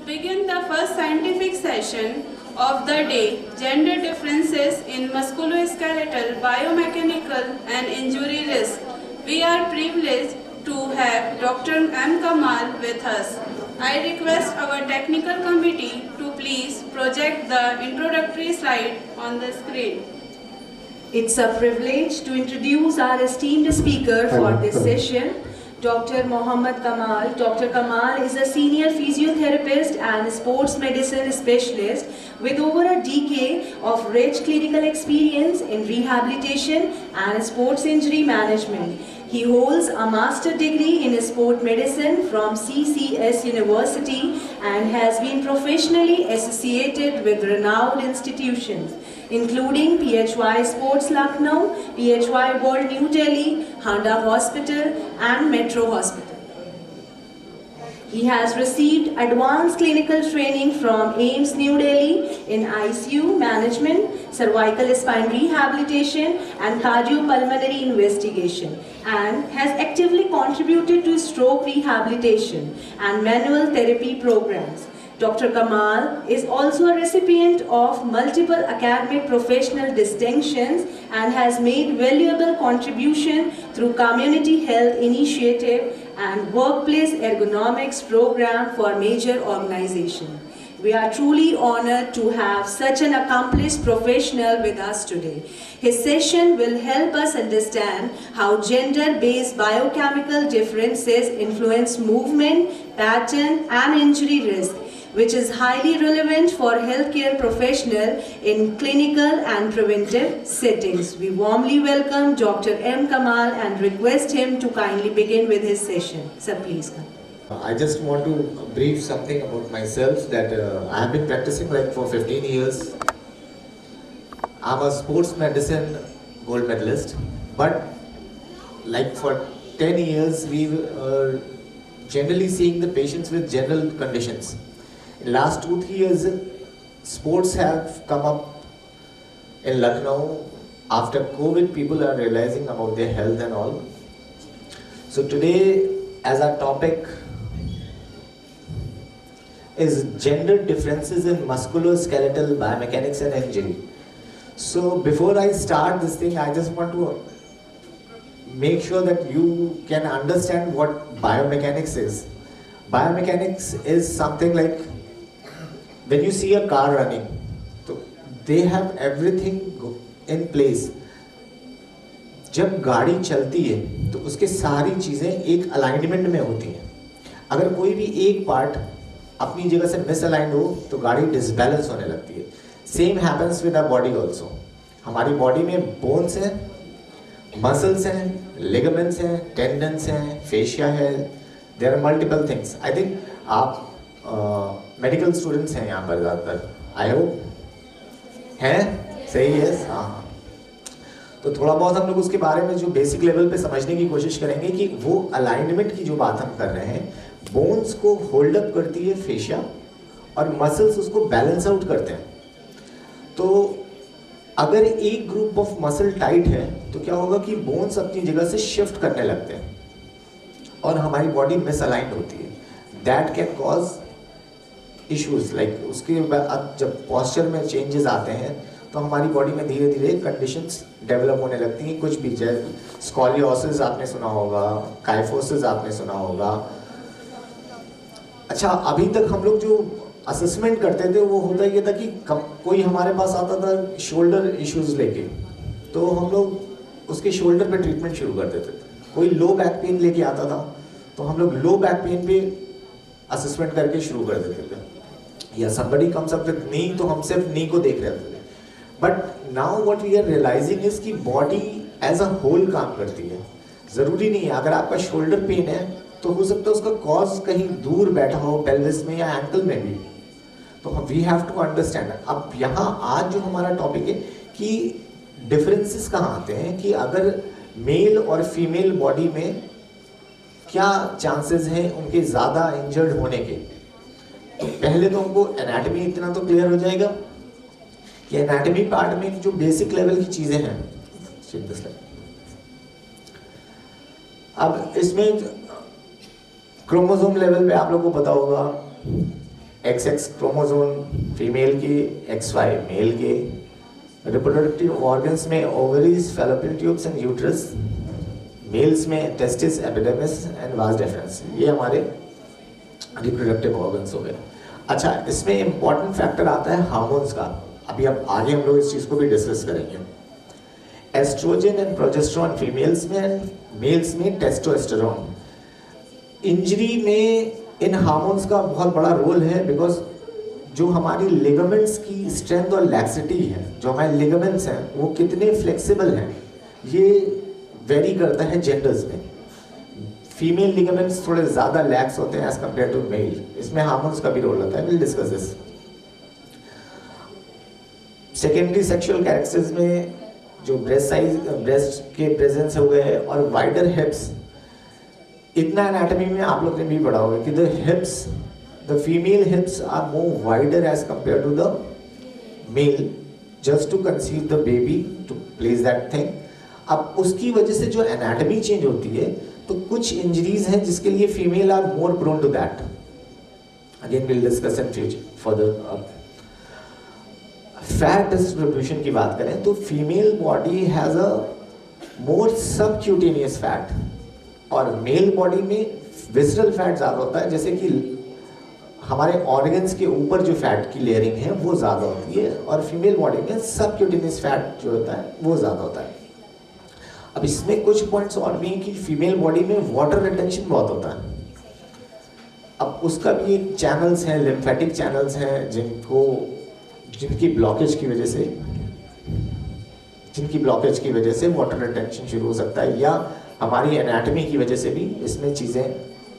begin the first scientific session of the day, Gender Differences in Musculoskeletal, Biomechanical and Injury Risk. We are privileged to have Dr. M. Kamal with us. I request our technical committee to please project the introductory slide on the screen. It's a privilege to introduce our esteemed speaker for this session, Dr. Mohammad Kamal. Dr. Kamal is a senior physiotherapist and sports medicine specialist with over a decade of rich clinical experience in rehabilitation and sports injury management. He holds a master's degree in sport medicine from CCS University and has been professionally associated with renowned institutions, including PHY Sports Lucknow, PHY World New Delhi, Handa Hospital and Metro Hospital. He has received advanced clinical training from AIIMS New Delhi in ICU management, cervical spine rehabilitation and cardiopulmonary investigation, and has actively contributed to stroke rehabilitation and manual therapy programs. Dr. Kamal is also a recipient of multiple academic professional distinctions and has made valuable contribution through community health initiative and workplace ergonomics program for major organizations. We are truly honored to have such an accomplished professional with us today. His session will help us understand how gender-based biochemical differences influence movement, pattern and injury risk, which is highly relevant for healthcare professionals in clinical and preventive settings. We warmly welcome Dr. M. Kamal and request him to kindly begin with his session. Sir, please come. I just want to brief something about myself that I have been practicing for 15 years. I'm a sports medicine gold medalist, but for 10 years we were generally seeing the patients with general conditions. In last 2-3 years, sports have come up in Lucknow. After COVID, people are realizing about their health and all. So today, as our topic is gender differences in musculoskeletal biomechanics and injury. So before I start this thing, I just want to make sure that you can understand what biomechanics is. Biomechanics is something like when you see a car running, so they have everything in place. जब गाड़ी चलती है तो उसके सारी चीज़ें एक alignment में होती हैं. अगर कोई भी एक पार्ट अपनी जगह से मिसअलाइंड हो तो गाड़ी डिसबैलेंस होने लगती है. Same happens with our body also. हमारी बॉडी में बोन्स हैं, मसल्स हैं, लिगामेंट्स हैं, टेंडन्स हैं, फेशिया है. There are multiple things. I think आप मेडिकल स्टूडेंट्स हैं यहाँ पर ज़्यादातर. आई होप हैं, सही है. हाँ, तो थोड़ा बहुत हम लोग उसके बारे में जो बेसिक लेवल पे समझने की कोशिश करेंगे कि वो अलाइनमेंट की जो बात हम कर रहे हैं, बोन्स को होल्ड अप करती है फेशिया और मसल्स उसको बैलेंस आउट करते हैं. तो अगर एक ग्रुप ऑफ मसल टाइट है तो क्या होगा कि बोन्स अपनी जगह से शिफ्ट करने लगते हैं और हमारी बॉडी मिसअलाइंड होती है. दैट कैन कॉज इश्यूज उसके बाद जब पॉस्चर में चेंजेस आते हैं तो हमारी बॉडी में धीरे धीरे कंडीशंस डेवलप होने लगती हैं. कुछ भी जैसे स्कॉलियोसिस आपने सुना होगा, काइफोसिस आपने सुना होगा. अच्छा, अभी तक हम लोग जो असेसमेंट करते थे वो होता ये था कि कोई हमारे पास आता था शोल्डर इश्यूज लेके, तो हम लोग उसके शोल्डर पे ट्रीटमेंट शुरू कर देते थे. कोई लो बैक पेन लेके आता था तो हम लोग लो बैक पेन पे असेसमेंट करके शुरू कर देते थे. या somebody comes up with knee तो हम सिर्फ नी को देख रहे थे. But now what we are realising is कि बॉडी एज अ होल काम करती है. ज़रूरी नहीं है अगर आपका शोल्डर पेन है तो हो सकता है उसका कॉज कहीं दूर बैठा हो, पेल्विस में या एंकल में भी. तो वी हैव टू अंडरस्टैंड. अब यहाँ आज जो हमारा टॉपिक है कि डिफरेंसेस कहाँ आते हैं, कि अगर मेल और फीमेल बॉडी में क्या चांसेस हैं उनके ज़्यादा इंजर्ड होने के. तो पहले तो हमको एनाटॉमी इतना तो क्लियर हो जाएगा कि एनाटॉमी पार्ट में जो बेसिक लेवल की चीज़ें हैं. अब इसमें क्रोमोसोम लेवल पे आप लोगों को पता होगा XX क्रोमोसोम फीमेल की, XY मेल के। रिप्रोडक्टिव ऑर्गन्स में ovaries, fallopian tubes and uterus. Males में testis, epidermis and vas deferens. ये हमारे रिप्रोडक्टिव ऑर्गन्स हो गए। अच्छा, इसमें इंपॉर्टेंट फैक्टर आता है हार्मोन्स का। अभी अब आगे हम लोग इस चीज़ को भी डिस्कस करेंगे। एस्ट्रोजन एंड प्रोजेस्टेरोन फीमेल्स में एंड मेल्स में टेस्टोस्टेरोन। इंजरी में इन हार्मोन्स का बहुत बड़ा रोल है, बिकॉज जो हमारी लिगामेंट्स की स्ट्रेंथ और लैक्सिटी है, जो हमारे लिगामेंट्स हैं वो कितने फ्लेक्सिबल हैं, ये वेरी करता है जेंडर्स में। फीमेल लिगामेंट्स थोड़े ज़्यादा लैक्स होते हैं एज कम्पेयर टू मेल। इसमें हार्मोन्स का भी रोल होता है। Will discuss this. Secondary sexual characters में जो ब्रेस्ट साइज, ब्रेस्ट के प्रेजेंस हो गए और वाइडर हिप्स। इतना एनाटॉमी में आप लोग ने भी पढ़ा होगा कि the hips, the female hips are more wider as compare to the male, just to conceive the baby, to place that thing. अब उसकी वजह से जो एनाटॉमी चेंज होती है, तो कुछ इंजरीज हैं जिसके लिए female are more prone to that. Again will discuss in future further. Fat distribution की बात करें तो female body has a more subcutaneous fat और मेल बॉडी में विसरल फैट ज़्यादा होता है। जैसे कि हमारे ऑर्गन्स के ऊपर जो फैट की लेयरिंग है वो ज़्यादा होती है, और फीमेल बॉडी में सबक्यूटेनियस फैट जो होता है वो ज़्यादा होता है। अब इसमें कुछ पॉइंट्स और भी हैं कि फीमेल बॉडी में वाटर रिटेंशन बहुत होता है। अब उसका भी एक चैनल्स हैं, लिम्फेटिक चैनल्स हैं, जिनकी ब्लॉकेज की वजह से वाटर रिटेंशन शुरू हो सकता है, या हमारी एनाटॉमी की वजह से भी इसमें चीज़ें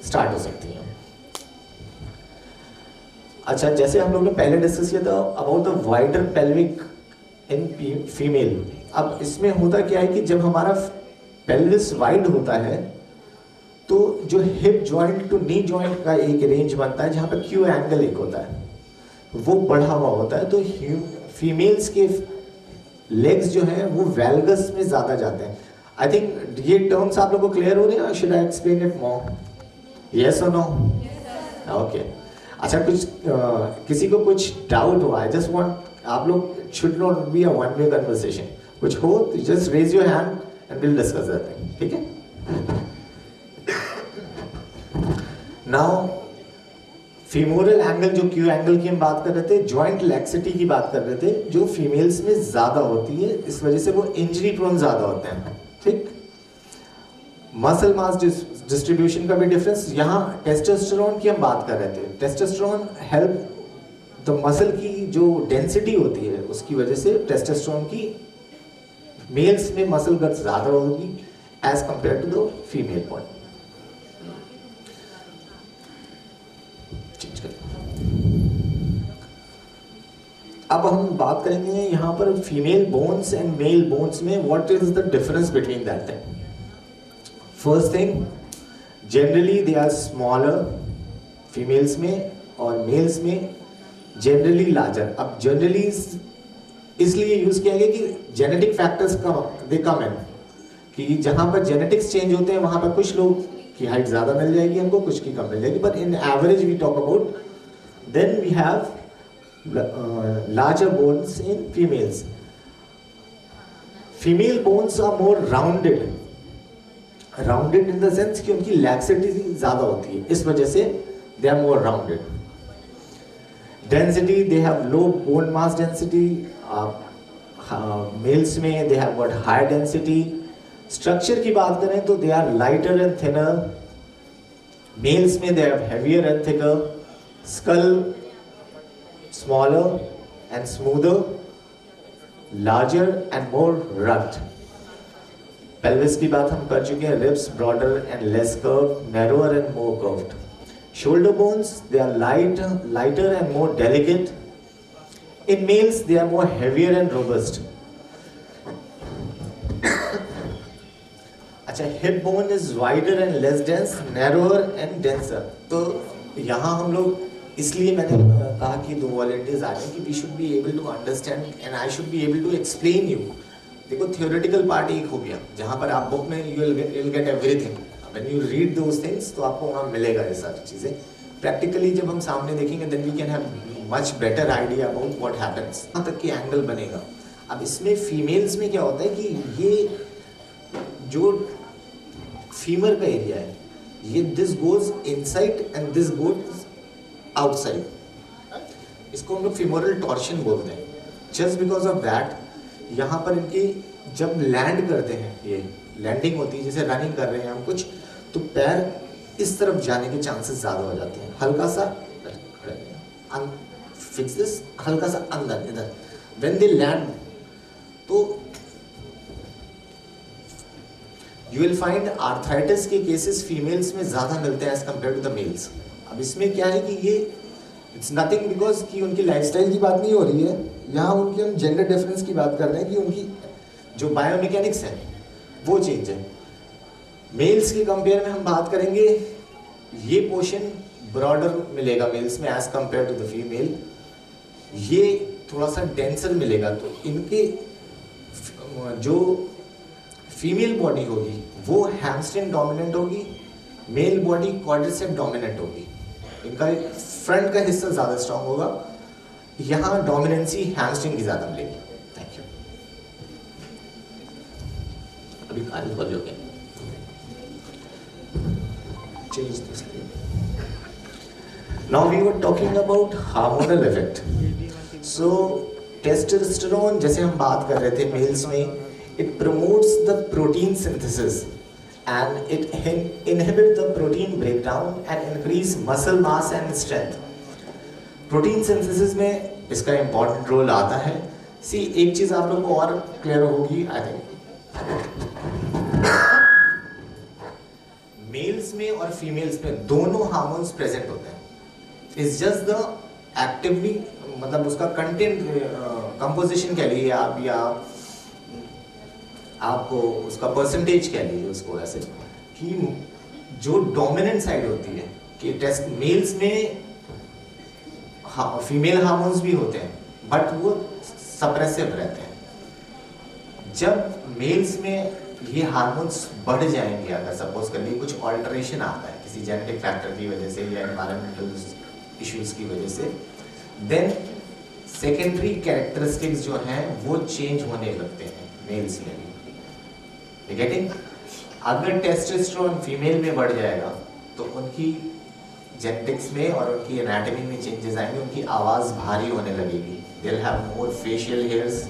स्टार्ट हो सकती हैं। अच्छा, जैसे हम लोग ने पहले डिस्कस किया था about the wider pelvic in female. अब इसमें होता क्या है कि जब हमारा पेल्विस वाइड होता है तो जो hip joint to knee joint का एक रेंज बनता है, जहाँ पर क्यू एंगल एक होता है, वो बढ़ा हुआ होता है। तो फीमेल्स के लेग्स जो हैं वो वेल्गस में ज़्यादा जाते हैं। आई थिंक ये टर्म्स आप लोगों को क्लियर हो रहे हैं? Should I explain it more? Yes और नो? ओके। अच्छा, कुछ किसी को कुछ डाउट हुआ? आई जस्ट वांट, आप लोग should not be a one way conversation. कुछ हो तो just raise your hand and will discuss that thing, ठीक है? नाउ फीमोरल एंगल, जो क्यू एंगल की हम बात कर रहे थे, जॉइंट लैक्सिटी की बात कर रहे थे, जो फीमेल्स में ज्यादा होती है, इस वजह से वो इंजरी प्रोन ज्यादा होते हैं, ठीक? मसल मास डिस्ट्रीब्यूशन का भी डिफरेंस। यहाँ टेस्टोस्टेरोन की हम बात कर रहे थे। टेस्टोस्टेरोन हेल्प द मसल की जो डेंसिटी होती है, उसकी वजह से टेस्टोस्टेरोन की मेल्स में मसल गर्थ ज्यादा होगी as compare to the female body. अब हम बात करेंगे यहाँ पर female bones and male bones में what is the difference between that thing. First thing, generally they are smaller females में, और मेल्स में जनरली लार्जर। अब जनरली इसलिए यूज किया गया कि जेनेटिक फैक्टर्स दे कम इन, कि जहाँ पर जेनेटिक्स चेंज होते हैं वहाँ पर कुछ लोग की हाइट ज़्यादा मिल जाएगी हमको, कुछ की कम मिल जाएगी, but in average we talk about, then we have larger bones in females. Female bones are more rounded. Rounded in the sense कि उनकी laxity ज़्यादा होती है, इस वजह से they are more rounded. Density, they have low bone mass density. Males में they have got high density. Structure की बात करें तो they are lighter and thinner. Males में they have heavier and thicker. Skull smaller and smoother, larger and more rugged. Pelvis की बात हम कर चुके हैं, ribs broader and less curved, narrower and more curved. Shoulder bones, they are lighter and more delicate. In males, they are more heavier and robust. अच्छा, hip bone is wider and less dense, narrower and denser. तो यहाँ हम लोग, इसलिए मैंने कहा कि दो वॉलंटियर्स आ रहे हैं कि we should be able to understand and I should be able to explain you. देखो, थियोरेटिकल पार्ट एक हो गया, जहाँ पर आप बुक में you will get everything, when you read those things तो आपको वहाँ मिलेगा ये सारी चीज़ें। प्रैक्टिकली जब हम सामने देखेंगे then we can have much better idea about what happens, कहाँ तक कि एंगल बनेगा। अब इसमें फीमेल्स में क्या होता है कि ये जो फीमर का एरिया है, ये this goes inside and this goes outside, इसको हम लोग फीमोरल टॉर्शन बोलते हैं। जस्ट बिकॉज ऑफ दैट यहाँ पर इनके जब लैंड करते हैं, ये लैंडिंग होती है जैसे रनिंग कर रहे हैं हम कुछ, तो पैर इस तरफ जाने के चांसेस ज़्यादा हो जाते हैं। हल्का सा फिक्स दिस, हल्का सा अंदर इधर व्हेन दे लैंड, तो यू विल फाइंड आर्थराइटिस के केसेस फीमेल्स में ज़्यादा मिलते हैं as compare to the males. अब इसमें क्या है कि ये इट्स नथिंग बिकॉज कि उनकी लाइफस्टाइल की बात नहीं हो रही है, यहाँ उनकी हम जेंडर डिफरेंस की बात कर रहे हैं कि उनकी जो बायोमैकेनिक्स है वो चेंज है। मेल्स के कंपेयर में हम बात करेंगे, ये पोर्शन ब्रॉडर मिलेगा मेल्स में as compare to the female, ये थोड़ा सा डेंसर मिलेगा। तो इनके जो फीमेल बॉडी होगी वो हैमस्ट्रिंग डोमिनेंट होगी, मेल बॉडी क्वाड्रिसेप डोमिनेंट होगी। इनका फ्रंट का हिस्सा ज़्यादा स्ट्रांग होगा, यहाँ डोमिनेंसी हैमस्ट्रिंग की ज़्यादा मिलेगी। Thank you. अभी कार्य खोल लोगे, change this. Now we were talking about hormonal effect. So testosterone जैसे हम बात कर रहे थे मेल्स में, it promotes the protein synthesis and it inhibits the protein breakdown and increase muscle mass and strength. Protein synthesis में इसका important role आता है। See, एक चीज आप लोगों को और clear होगी, I think मेल्स में और फीमेल्स में दोनों हार्मोन्स प्रेजेंट होते हैं। It's just the actively मतलब उसका कंटेंट कंपोजिशन कह लीजिए आप, या आपको उसका परसेंटेज कह लीजिए उसको, ऐसे कि जो डोमिनेंट साइड होती है कि टेस्ट मेल्स में फीमेल हार्मोन्स भी होते हैं बट वो सप्रेसिव रहते हैं। जब मेल्स में ये हार्मोन्स बढ़ जाएंगे, अगर सपोज कर लिए कुछ ऑल्टरेशन आता है किसी जेनेटिक फैक्टर की वजह से या एनवायरमेंटल इश्यूज की वजह से, देन सेकेंडरी कैरेक्टरिस्टिक्स जो हैं वो चेंज होने लगते हैं मेल्स में भी। गेटिंग, अगर टेस्टोस्टेरोन फीमेल में बढ़ जाएगा तो उनकी जेनेटिक्स में और उनकी एनाटॉमी में चेंजेस आएंगे, उनकी आवाज़ भारी होने लगेगी, they will have more facial hairs,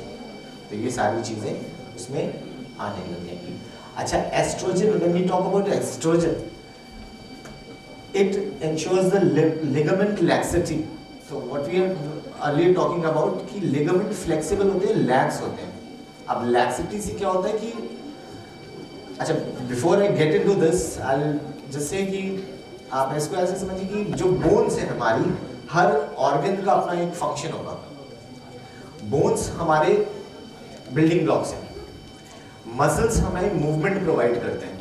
तो ये सारी चीज़ें उसमें आने लगेंगी। अच्छा, estrogen, when we talk about estrogen, it ensures the ligament laxity. तो what we are earlier talking about कि लिगामेंट फ्लेक्सिबल होते हैं, लैक्स होते हैं। अब लैक्सिटी से क्या होता है कि, अच्छा before I get into this I just say कि आप इसको ऐसे समझिए कि जो बोन्स है हमारी, हर ऑर्गन का अपना एक फंक्शन होगा। बोन्स हमारे बिल्डिंग ब्लॉक्स हैं, मसल्स हमें मूवमेंट प्रोवाइड करते हैं,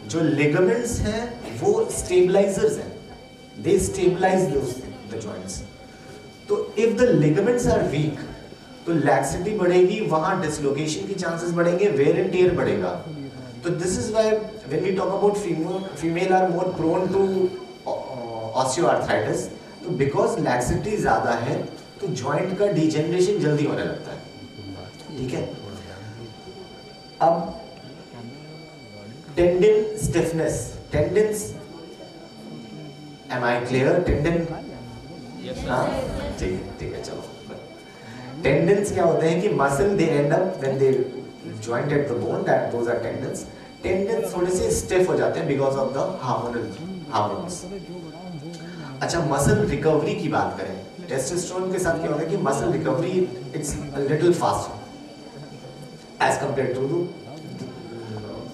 जो लिगामेंट्स हैं वो स्टेबलाइजर्स हैं, दे स्टेबलाइज द जॉइंट्स। तो if the ligaments are weak तो लैक्सिटी बढ़ेगी, वहां डिसलोकेशन के चांसेस बढ़ेंगे, वेयर एंड टियर बढ़ेगा। तो this is why when we talk about female are more prone to osteoarthritis, तो बिकॉज लैक्सिटी ज़्यादा है तो जॉइंट का डिजेनरेशन जल्दी होने लगता है। ठीक है, अब tendon stiffness, tendons, am I clear? Tendon, हाँ ठीक है चलो। टेंडन्स क्या होते हैं कि muscle they end up when they joint at the bone, that those are tendons. Tendons थोड़े से स्टिफ हो जाते हैं बिकॉज ऑफ द हार्मोन्स। अच्छा, मसल रिकवरी की बात करें, टेस्टोस्टेरोन के साथ क्या होता है कि muscle recovery it's a little fast as compare to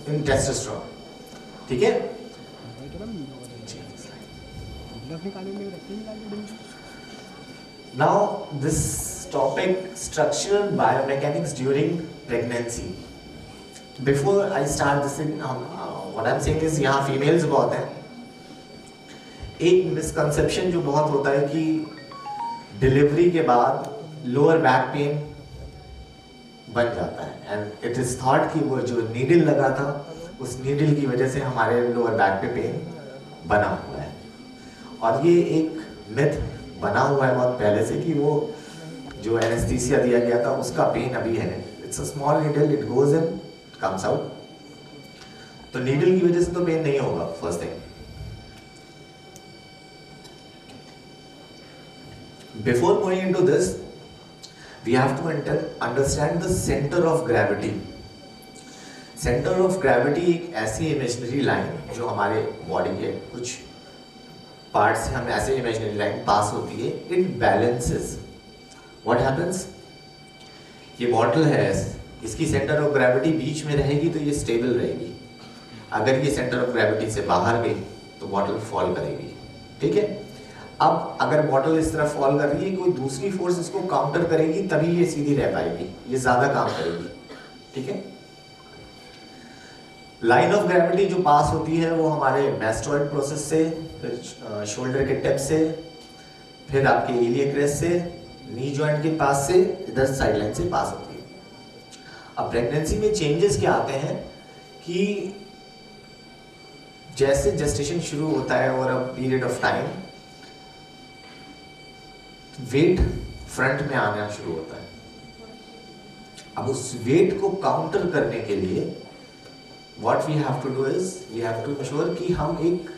in testosterone. ठीक है, now this topic, structural biomechanics during pregnancy. Before I start this thing, what I'm saying is यहाँ females बहुत हैं। एक मिसकंसेप्शन जो बहुत होता है कि डिलीवरी के बाद लोअर बैक पेन बन जाता है, एंड इट इज थॉट कि वो जो नीडल लगा था उस नीडल की वजह से हमारे लोअर बैक पे पेन बना हुआ है। और ये एक मिथ बना हुआ है बहुत पहले से कि वो जो एनेस्थीसिया दिया गया था उसका पेन अभी है। It's a small needle, it goes in, comes out. तो नीडल की वजह से तो पेन नहीं होगा, first thing. Before going into this, we have to understand the centre of gravity. Centre of gravity एक ऐसी इमेजिनरी लाइन जो हमारे बॉडी के कुछ पार्ट से हम ऐसे इमेजिनरी लाइन पास होती है, इट बैलेंसेस। व्हाट हैपेंस, ये बॉटल है, इसकी सेंटर ऑफ ग्रेविटी बीच में रहेगी तो ये स्टेबल रहेगी। अगर ये सेंटर ऑफ ग्रेविटी से बाहर गई तो बॉटल फॉल करेगी, ठीक है। अब अगर बॉटल इस तरह फॉल कर रही है, कोई दूसरी फोर्स इसको काउंटर करेगी तभी ये सीधी रह पाएगी, ये ज्यादा काम करेगी, ठीक है। लाइन ऑफ ग्रेविटी जो पास होती है वो हमारे मैस्टोइड प्रोसेस से, फिर शोल्डर के टिप से, फिर आपके इलियक क्रेस्ट से, नी जॉइंट के पास से, इधर साइड लाइन से पास होती है। अब प्रेगनेंसी में चेंजेस क्या आते हैं कि जैसे जेस्टेशन शुरू होता है और a period of time, weight front में आना शुरू होता है। अब उस वेट को काउंटर करने के लिए what we have to do is we have to ensure कि हम एक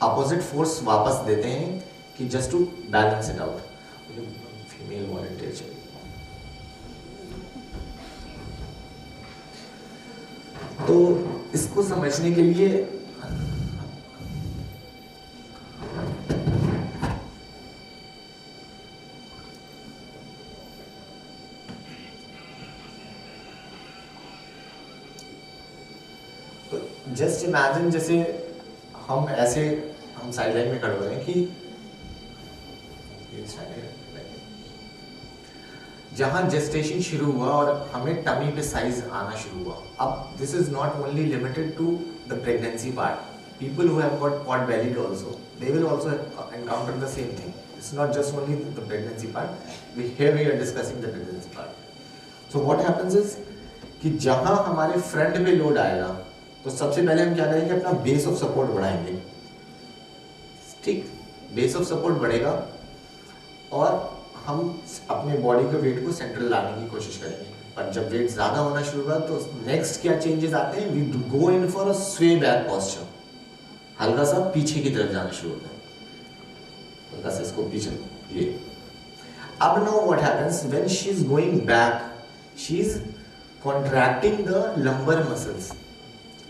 अपोजिट फोर्स वापस देते हैं कि just to balance it out. Female volunteer चाहिए। तो इसको समझने के लिए जस्ट इमेजिन जैसे हम ऐसे हम साइड लाइन में खड़े हो रहे हैं कि जहां जेस्टेशन शुरू हुआ और हमें टमी पे साइज आना शुरू हुआ। अब this is not only limited to the pregnancy part, people who have got pot bellied also they will also encounter the same thing. It's not just only the pregnancy part, we are discussing the pregnancy part. So what happens is कि जहां हमारे front पे load आएगा तो सबसे पहले हम क्या करेंगे, अपना बेस ऑफ सपोर्ट बढ़ाएंगे, ठीक। बेस ऑफ सपोर्ट बढ़ेगा और हम अपने बॉडी के वेट को सेंट्रल लाने की कोशिश करेंगे। पर जब वेट ज्यादा होना शुरू हुआ तो नेक्स्ट क्या चेंजेस आते हैं, we go in for a स्वे बैक पोस्चर। हल्का सा पीछे की तरफ जाना शुरू होता है, हल्का सा इसको पीछे, ये। अब now what happens when she is going back, she is contracting the lumbar muscles.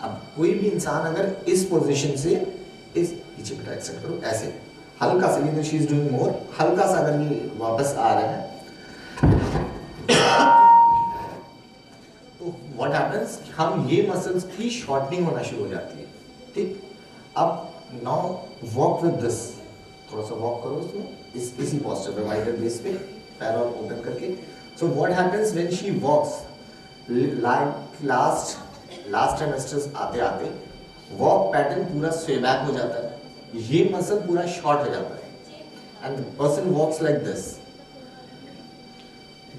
अब कोई भी इंसान अगर इस पोजीशन से इस पीछे बेटा एक्सेप्ट करो, ऐसे हल्का सा, ये तो शी इज डूइंग मोर, हल्का सा अगर ये वापस आ रहा है तो व्हाट हैपेंस, हम ये मसल्स की शॉर्टनिंग होना शुरू हो जाती है, ठीक। अब नाउ वॉक विद दिस, थोड़ा सा वॉक करो इसमें, इसी पोस्चर पे, वाइडर बेस पे, पैर और ओपन करके। So what happens when she walks, like last trimesters आते आते वॉक पैटर्न पूरा स्वे बैक हो जाता है, ये मसल पूरा शॉर्ट हो जाता है and the person walks like this.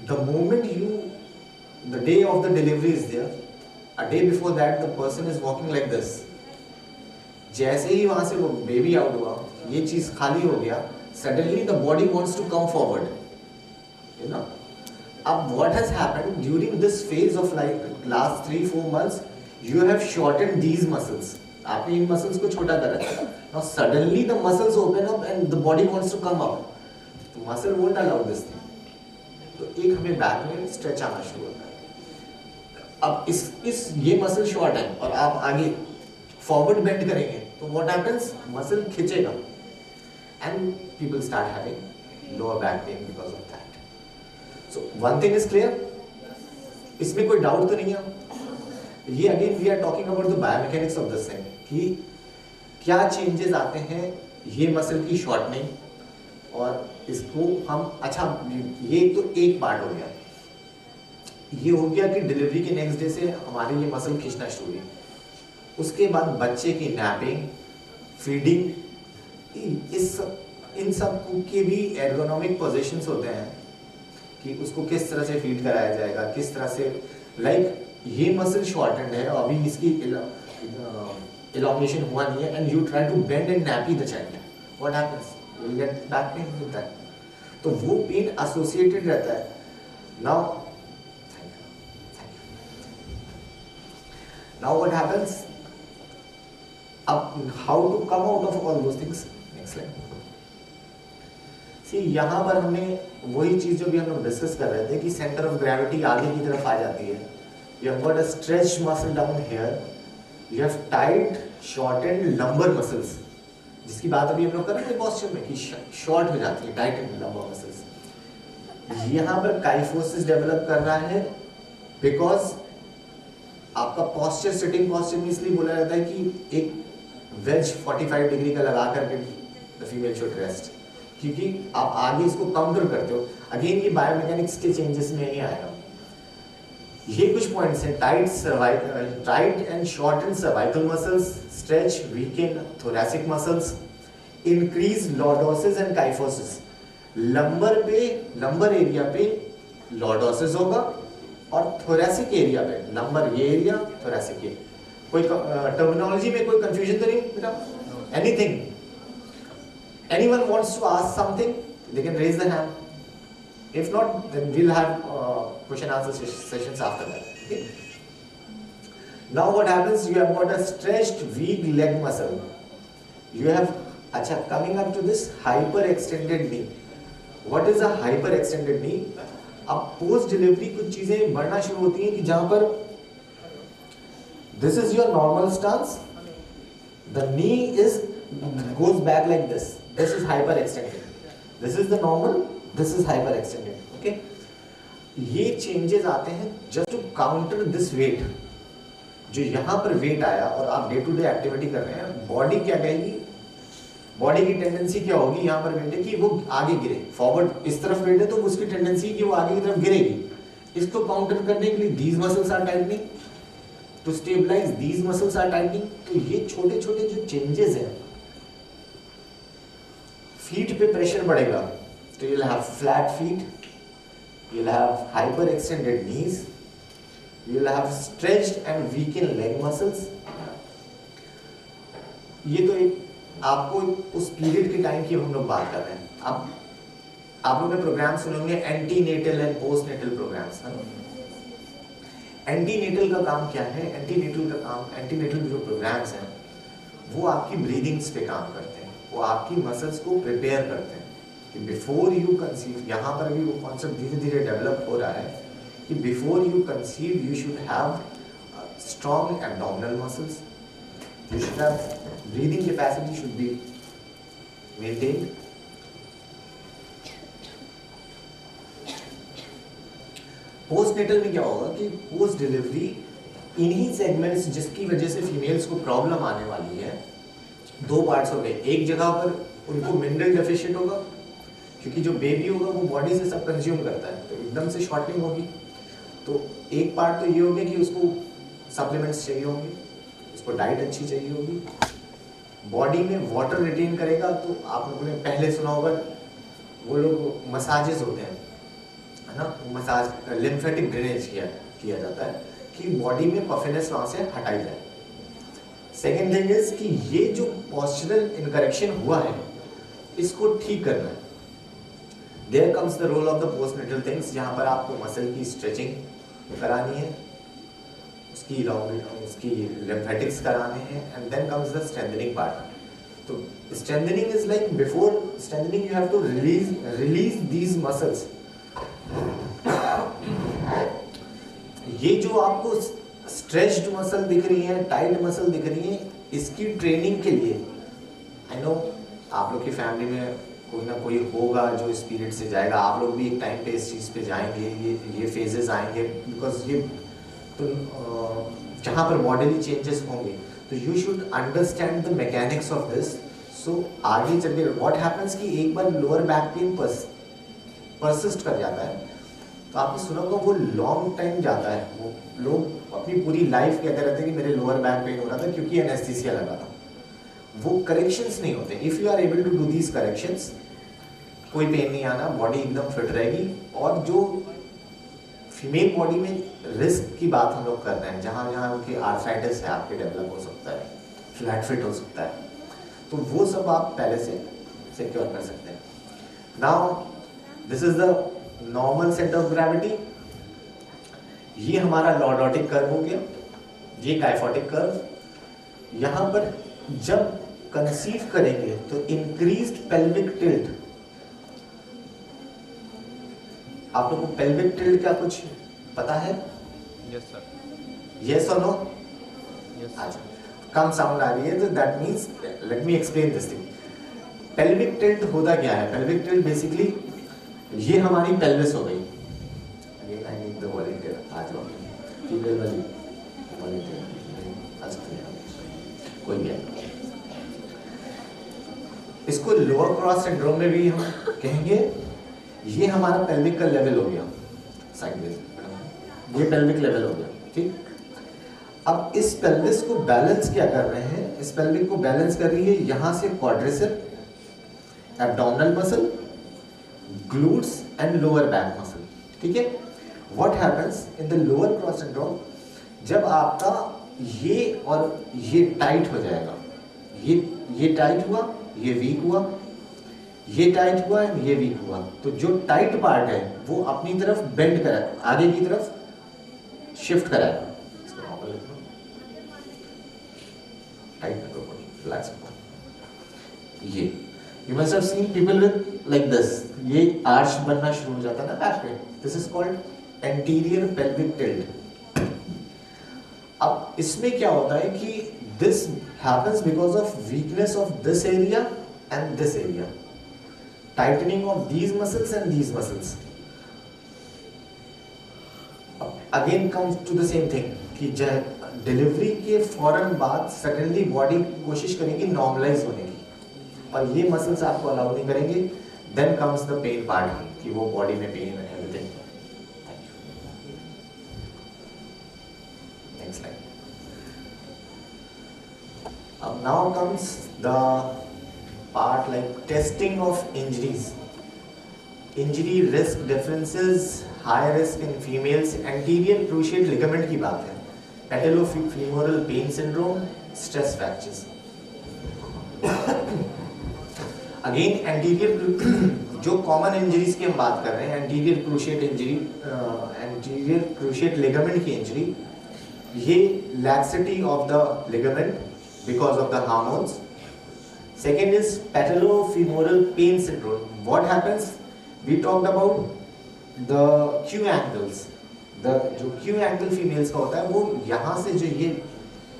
The moment the day of the delivery is there, a day before that the person is walking like this. जैसे ही वहां से वो बेबी आउट हुआ, ये चीज खाली हो गया, suddenly the body wants to come forward, you know. अब what has happened during this phase of like last 3-4 months, you have shortened these muscles. आपने इन मसल्स को छोटा कर रखा है। Now suddenly the muscles open up and the body wants to come up. तो muscle won't allow this thing. तो एक हमें बैक में स्ट्रेच आना शुरू होता है। अब इस ये मसल शॉर्ट है और आप आगे फॉरवर्ड बेंड करेंगे तो what happens, मसल खिंचेगा and people start having lower back pain because of that. So one thing is clear, इसमें कोई डाउट तो नहीं है। ये again we are talking about the biomechanics of this thing कि क्या चेंजेस आते हैं ये मसल की शॉर्टनिंग और इसको हम, अच्छा ये तो एक पार्ट हो गया। ये हो गया कि डिलीवरी के नेक्स्ट डे से हमारी ये मसल खींचना शुरू हुई। उसके बाद बच्चे की नैपिंग, फीडिंग, इन सब के भी एर्गोनॉमिक पोजीशंस होते हैं कि उसको किस तरह से फीड कराया जाएगा, किस तरह से, लाइक ये मसल शॉर्टेंड है और अभी इसकी इलॉन्गेशन हुआ नहीं है and you try to bend and nappy the child. What happens, you will get back pain with that. तो वो पेन एसोसिएटेड रहता है. Now what happens, how to come out of all those things. Next slide. See, यहाँ पर हमने वही चीज जो भी हम लोग डिस्कस कर रहे थे कि सेंटर ऑफ ग्रेविटी आगे की तरफ आ जाती है. You have got a stretched muscle down here. You have tight, shortened lumbar muscles. जिसकी बात अभी हम लोग कर रहे थे पोस्चर में कि शॉर्ट हो जाती है, टाइट लंबर मसल्स. यहाँ पर काइफोसिस डेवलप कर रहा है बिकॉज आपका पोस्चर, सिटिंग पोस्चर में इसलिए बोला जाता है कि एक वेज 45 डिग्री का लगा करके द फीमेल शुड रेस्ट, क्योंकि आप आगे इसको काउंटर करते हो. अगेन ये बायोमैकेनिक्स के चेंजेस में ही आएगा. ये कुछ पॉइंट्स हैं. Tight and shortened cervical muscles, stretch weakened thoracic muscles, increase lordosis and kyphosis. Lumbar area पे लॉर्डोसिस होगा और थोरैसिक एरिया पे लंबर ये एरिया, थोरैसिक ये. कोई टर्मिनोलॉजी में कोई कंफ्यूजन तो नहीं बेटा? Anything? Anyone wants to ask something, they can raise the hand. If not, then we'll have question answer sessions after that. Okay? Now what happens? You have got a stretched weak leg muscle. You have, अच्छा, coming up to this hyperextended knee. What is a hyperextended knee? अब post delivery कुछ चीजें बढ़ना शुरू होती हैं कि जहां पर this is your normal stance, the knee is goes back like this. This is hyperextended. This is the normal. This is hyperextended. Okay? ये चेंजेस आते हैं just to counter this weight. जो यहाँ पर वेट आया और आप डे टू डे एक्टिविटी कर रहे हैं, बॉडी क्या कहेगी? बॉडी की टेंडेंसी क्या होगी? यहाँ पर वेट है कि वो आगे गिरे. फॉरवर्ड इस तरफ वेट है तो उसकी टेंडेंसी कि वो आगे की तरफ गिरेगी. इसको काउंटर करने के लिए these muscles are tightening. To stabilize these muscles are tightening. तो ये छोटे छोटे जो चेंजेस हैं, फीट पे प्रेशर बढ़ेगा. So you'll have flat feet, you'll have hyperextended knees, you'll have stretched and weakened leg muscles. ये तो एक आपको उस पीरियड के टाइम की हम लोग बात कर रहे हैं. आप लोगों ने प्रोग्राम सुने होंगे antenatal and postnatal programs. Antenatal का काम क्या है? एंटीनेटल जो प्रोग्राम्स हैं वो आपकी ब्रीदिंग्स पे काम करते हैं. वो आपकी मसल्स को प्रिपेयर करते हैं कि बिफोर यू कंसीव. यहाँ पर भी वो कॉन्सेप्ट धीरे धीरे डेवलप हो रहा है कि before you conceive you should have strong abdominal muscles, you should have breathing capacity should be maintained. Postnatal में क्या होगा कि पोस्ट डिलीवरी इन्हीं सेगमेंट्स जिसकी वजह से फीमेल्स को प्रॉब्लम आने वाली है, दो पार्ट्स हो गए. एक जगह पर उनको मिनरल डेफिशिएंट होगा क्योंकि जो बेबी होगा वो बॉडी से सब कंज्यूम करता है, तो एकदम से शॉर्टनिंग होगी. तो एक पार्ट तो ये हो गया कि उसको सप्लीमेंट्स चाहिए होंगे, उसको डाइट अच्छी चाहिए होगी. बॉडी में वाटर रिटेन करेगा. तो आप लोगों ने पहले सुना होगा वो लोग मसाजेस होते हैं, है ना? मसाज लिम्फेटिक ड्रेनेज किया जाता है कि बॉडी में पफिनेस वहाँ से हटाई जाए. सेकेंड थिंग इज कि ये जो पॉस्चरल इनकरेक्शन हुआ है इसको ठीक करना है. There comes the role of the postnatal things, जहाँ पर आपको मसल की स्ट्रेचिंग करानी है, उसकी लिम्फेटिक्स कराने हैं, and then comes the strengthening part. तो strengthening is like before strengthening you have to release these muscles. ये जो आपको स्ट्रेच्ड मसल दिख रही है, टाइट मसल दिख रही है, इसकी ट्रेनिंग के लिए आई नो आप लोग की फैमिली में कोई ना कोई होगा जो इस पीरियड से जाएगा. आप लोग भी एक टाइम पे इस चीज़ पे जाएंगे, ये फेजेस आएंगे बिकॉज ये तो जहाँ पर बॉडीली चेंजेस होंगे. तो you should understand the mechanics of this. So आगे चल के व्हाट हैपेंस कि एक बार लोअर बैक पेन परसिस्ट कर जाता है तो आपने सुना होगा वो लॉन्ग टाइम जाता है. वो लोग अपनी पूरी लाइफ कहते रहते हैं कि मेरे लोअर बैक पेन हो रहा था क्योंकि एनेस्थीसिया लगा था. वो करेक्शंस नहीं होते. If you are able to do these corrections, कोई पेन नहीं आना, बॉडी एकदम फिट रहेगी. और जो फीमेल बॉडी में रिस्क की बात हम लोग कर रहे हैं, जहाँ जहाँ उनकी आर्थराइटिस है आपके डेवलप हो सकता है, फ्लैट फिट हो सकता है, तो वो सब आप पहले से सिक्योर कर सकते हैं। Now this is the normal centre of gravity. ये हमारा लॉर्डोटिक कर्व हो गया, ये काइफोटिक कर्व। यहां पर जब कंसीव करेंगे तो इंक्रीज्ड पेल्विक टिल्ट, आप लोगों को पेल्विक टिल्ट का कुछ पता है? Yes sir. यस और नो? यस। अच्छा, कम साउंड आ रही है तो that means let me explain this thing. Pelvic tilt होता क्या है? पेल्विक टिल्ट बेसिकली ये हमारी पेल्विस हो गई। Again I need the volunteer, आ जाओ फीमेल वाली वॉलंटियर, आ सकते हैं कोई भी है। इसको लोअर क्रॉस सिंड्रोम में भी हम कहेंगे ये हमारा पेल्विक का लेवल हो गया, साइडवेज, ये पेल्विक लेवल हो गया, ठीक। अब इस पेल्विस को बैलेंस क्या कर रहे हैं? इस पेल्विक को बैलेंस कर रही है यहां से quadricep, abdominal muscle, glutes and lower back muscle, ठीक है। What happens in the lower cross syndrome, जब आपका ये और ये टाइट हो जाएगा, ये टाइट हुआ, ये वीक हुआ, ये टाइट हुआ एंड ये वीक हुआ, तो जो टाइट पार्ट है वो अपनी तरफ बेंड कराएगा, आगे की तरफ शिफ्ट कराएगा। रिलैक्स। ये you must have seen people with like this, ये आर्च बनना शुरू हो जाता है ना बैक पे, this is called anterior pelvic tilt. अब इसमें क्या होता है कि this happens because of weakness of this area and this area, tightening of these muscles and these muscles. Again comes to the same thing कि delivery के फौरन बाद सडनली बॉडी कोशिश करेगी नॉर्मलाइज होने की, और ये मसल्स आपको अलाउ नहीं करेंगे। Then comes the pain part कि वो बॉडी में पेन है, एवरीथिंग। Next slide. अब now comes the part like testing of injuries, injury risk differences, high risk in females, anterior cruciate ligament की बात है, patellofemoral pain syndrome, stress fractures। Again anterior जो common injuries की हम बात कर रहे हैं, anterior cruciate injury, anterior cruciate ligament की injury, ये laxity of the ligament because of the hormones। Second is patellofemoral pain syndrome. What happens? We talked about the Q angles. The जो Q angle females का होता है, वो यहाँ से जो ये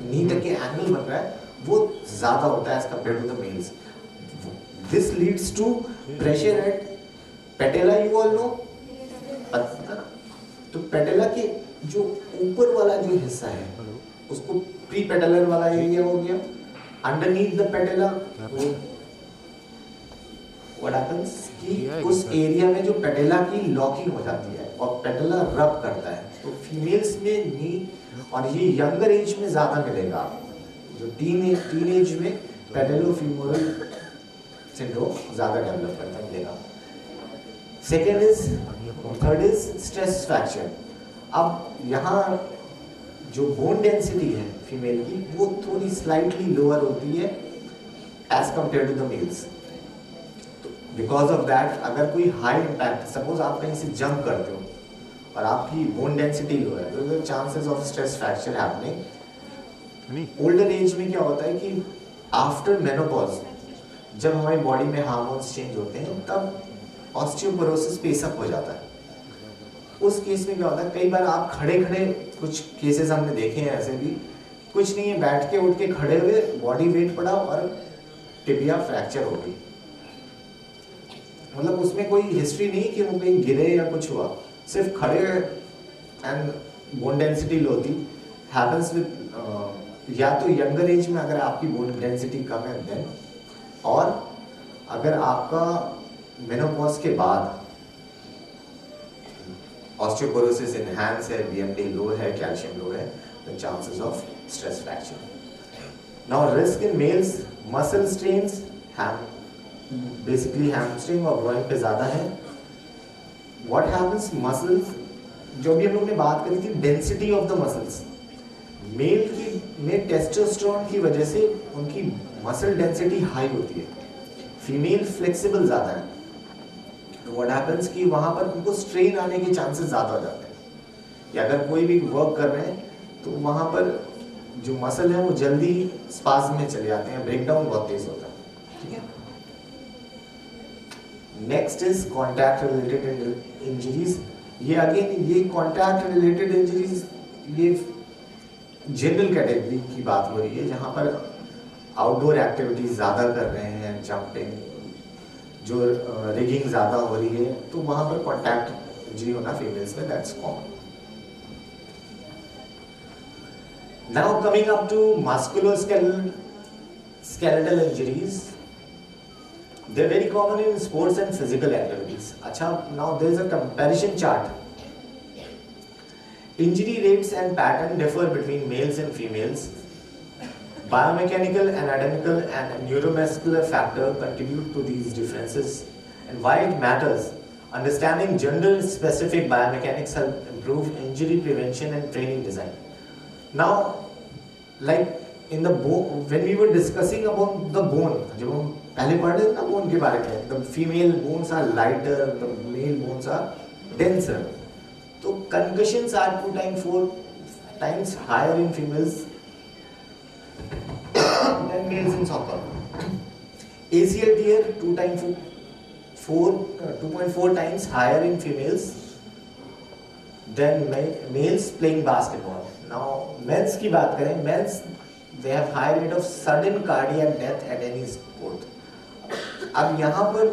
नी तक के एंगल बन रहा है वो ज़्यादा होता है as compared to the males. This leads to pressure at patella. You all know? पता ना? तो patella के जो ऊपर वाला जो हिस्सा है उसको प्री पेटेलर वाला एरिया हो गया। Underneath the patella, what happens कि उस एरिया में जो पेटेला की लॉकिंग हो जाती है और पेटेला रब करता है, तो फीमेल्स में नी, और ये यंगर एज में ज्यादा मिलेगा आपको, जो टीन एज में पेटेलोफीमोरल सिंड्रोम ज्यादा डेवलप करता मिलेगा। Second is, third is stress fracture. अब यहाँ जो बोन डेंसिटी है फीमेल की वो थोड़ी स्लाइटली लोअर होती है as compare to the males. तो बिकॉज ऑफ दैट अगर कोई हाई इम्पैक्ट, सपोज आप कहीं से जंप करते हो और आपकी बोन डेंसिटी लो है, तो chances of stress fracture happening. Older age में क्या होता है कि आफ्टर मेनोपॉज जब हमारी बॉडी में हार्मोन्स चेंज होते हैं तब ऑस्टियोपोरोसिस पेसअप हो जाता है। उस केस में क्या होता है, कई बार आप खड़े खड़े, कुछ केसेस हमने देखे हैं ऐसे भी, कुछ नहीं है, बैठ के उठ के खड़े हुए बॉडी वेट पड़ा और टिबिया फ्रैक्चर हो गई, मतलब उसमें कोई हिस्ट्री नहीं कि वो कहीं गिरे या कुछ हुआ, सिर्फ खड़े एंड बोन डेंसिटी लो थी। हैपेंस विद या तो यंगर एज में अगर आपकी बोन डेंसिटी कम है देन, और अगर आपका मेनोपॉज के बाद ऑस्टियोपोरोसिस एनहांस है, बीएमडी लो है, कैल्शियम लो है, the chances of stress fracture. Now risk in males, muscle strains, basically hamstring और groin पे ज़्यादा है। What happens? Muscles, जो भी हम लोग ने बात करी थी density of the muscles, male की में टेस्टोस्टेरोन की वजह से उनकी मसल डेंसिटी हाई होती है, फीमेल फ्लेक्सिबल ज़्यादा है, तो व्हाट हैपेंस कि वहाँ पर उनको स्ट्रेन आने के चांसेस ज़्यादा हो जाते हैं, या अगर कोई भी वर्क कर रहे हैं तो वहाँ पर जो मसल है वो जल्दी स्पाज्म में चले जाते हैं, ब्रेकडाउन बहुत तेज होता है, ठीक है। Next is contact related injuries. ये अगेन ये कॉन्टैक्ट रिलेटेड इंजरीज ये जनरल कैटेगरी की बात हो रही है, जहाँ पर आउटडोर एक्टिविटीज ज़्यादा कर रहे हैं, जंपिंग, जो रिगिंग ज़्यादा हो रही है, तो वहाँ पर कॉन्टैक्ट इंजरी होना फीमेल्स में that's common. Now coming up to musculoskeletal injuries, they're very common in sports and physical activities. अच्छा, now there is a comparison chart. Injury rates and pattern differ between males and females. Biomechanical, anatomical, and neuromuscular factors contribute to these differences. And why it matters? Understanding gender-specific biomechanics help improve injury prevention and training design. Now, like in the bone, when we were discussing about the bone, जब हम पहले पढ़ रहे थे ना bone के बारे में, the female bones are lighter, the male bones are denser. तो concussions are 4 times higher in females than males in soccer. ACL tear 2.4 times higher in females than males playing basketball. Now men's की बात करें, men's they have high rate of sudden cardiac death at any sport. अब यहाँ पर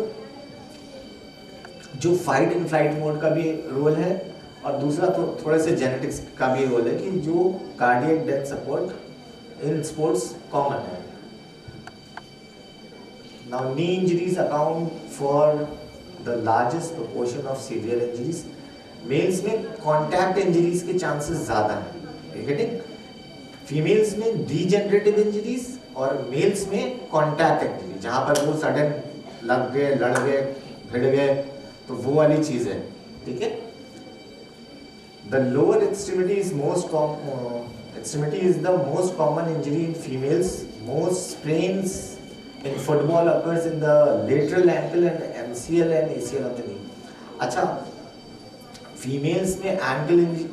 जो fight and flight mode का भी role है, और दूसरा थोड़े से जेनेटिक्स का भी रोल है कि जो cardiac death support in sports common है. Now knee injuries account for the largest proportion of severe injuries. Males में कॉन्टैक्ट इंजरीज के चांसेस ज़्यादा हैं, ठीक है. फीमेल्स में डीजेनरेटिव इंजरीज और मेल्स में कॉन्टैक्ट इंजरी, जहाँ पर वो सडन लग गए, लड़ गए, भिड़ गए, तो वो वाली चीज़ है, ठीक है. The lower extremity is the most common injury in females. Most sprains in football occurs in the lateral ankle and MCL and ACL of the knee. अच्छा, फीमेल्स में एंकल इंजरी,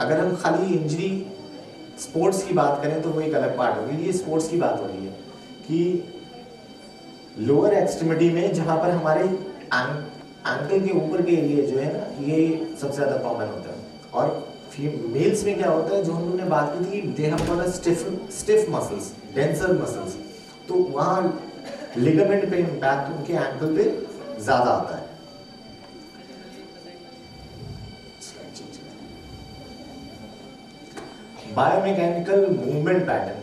अगर हम खाली इंजरी स्पोर्ट्स की बात करें तो वो एक अलग पार्ट होगी. ये स्पोर्ट्स की बात हो रही है कि लोअर एक्सट्रीमिटी में जहाँ पर हमारे एंकल के ऊपर के एरिया जो है ना, ये सबसे ज़्यादा कॉमन होता है. और मेल्स में क्या होता है, जो हम लोगों ने बात की थी, they have got stiff muscles, denser muscles, तो वहाँ लिगामेंट पे इम्पैक्ट उनके एंकल पे ज़्यादा आता है. Biomechanical movement pattern.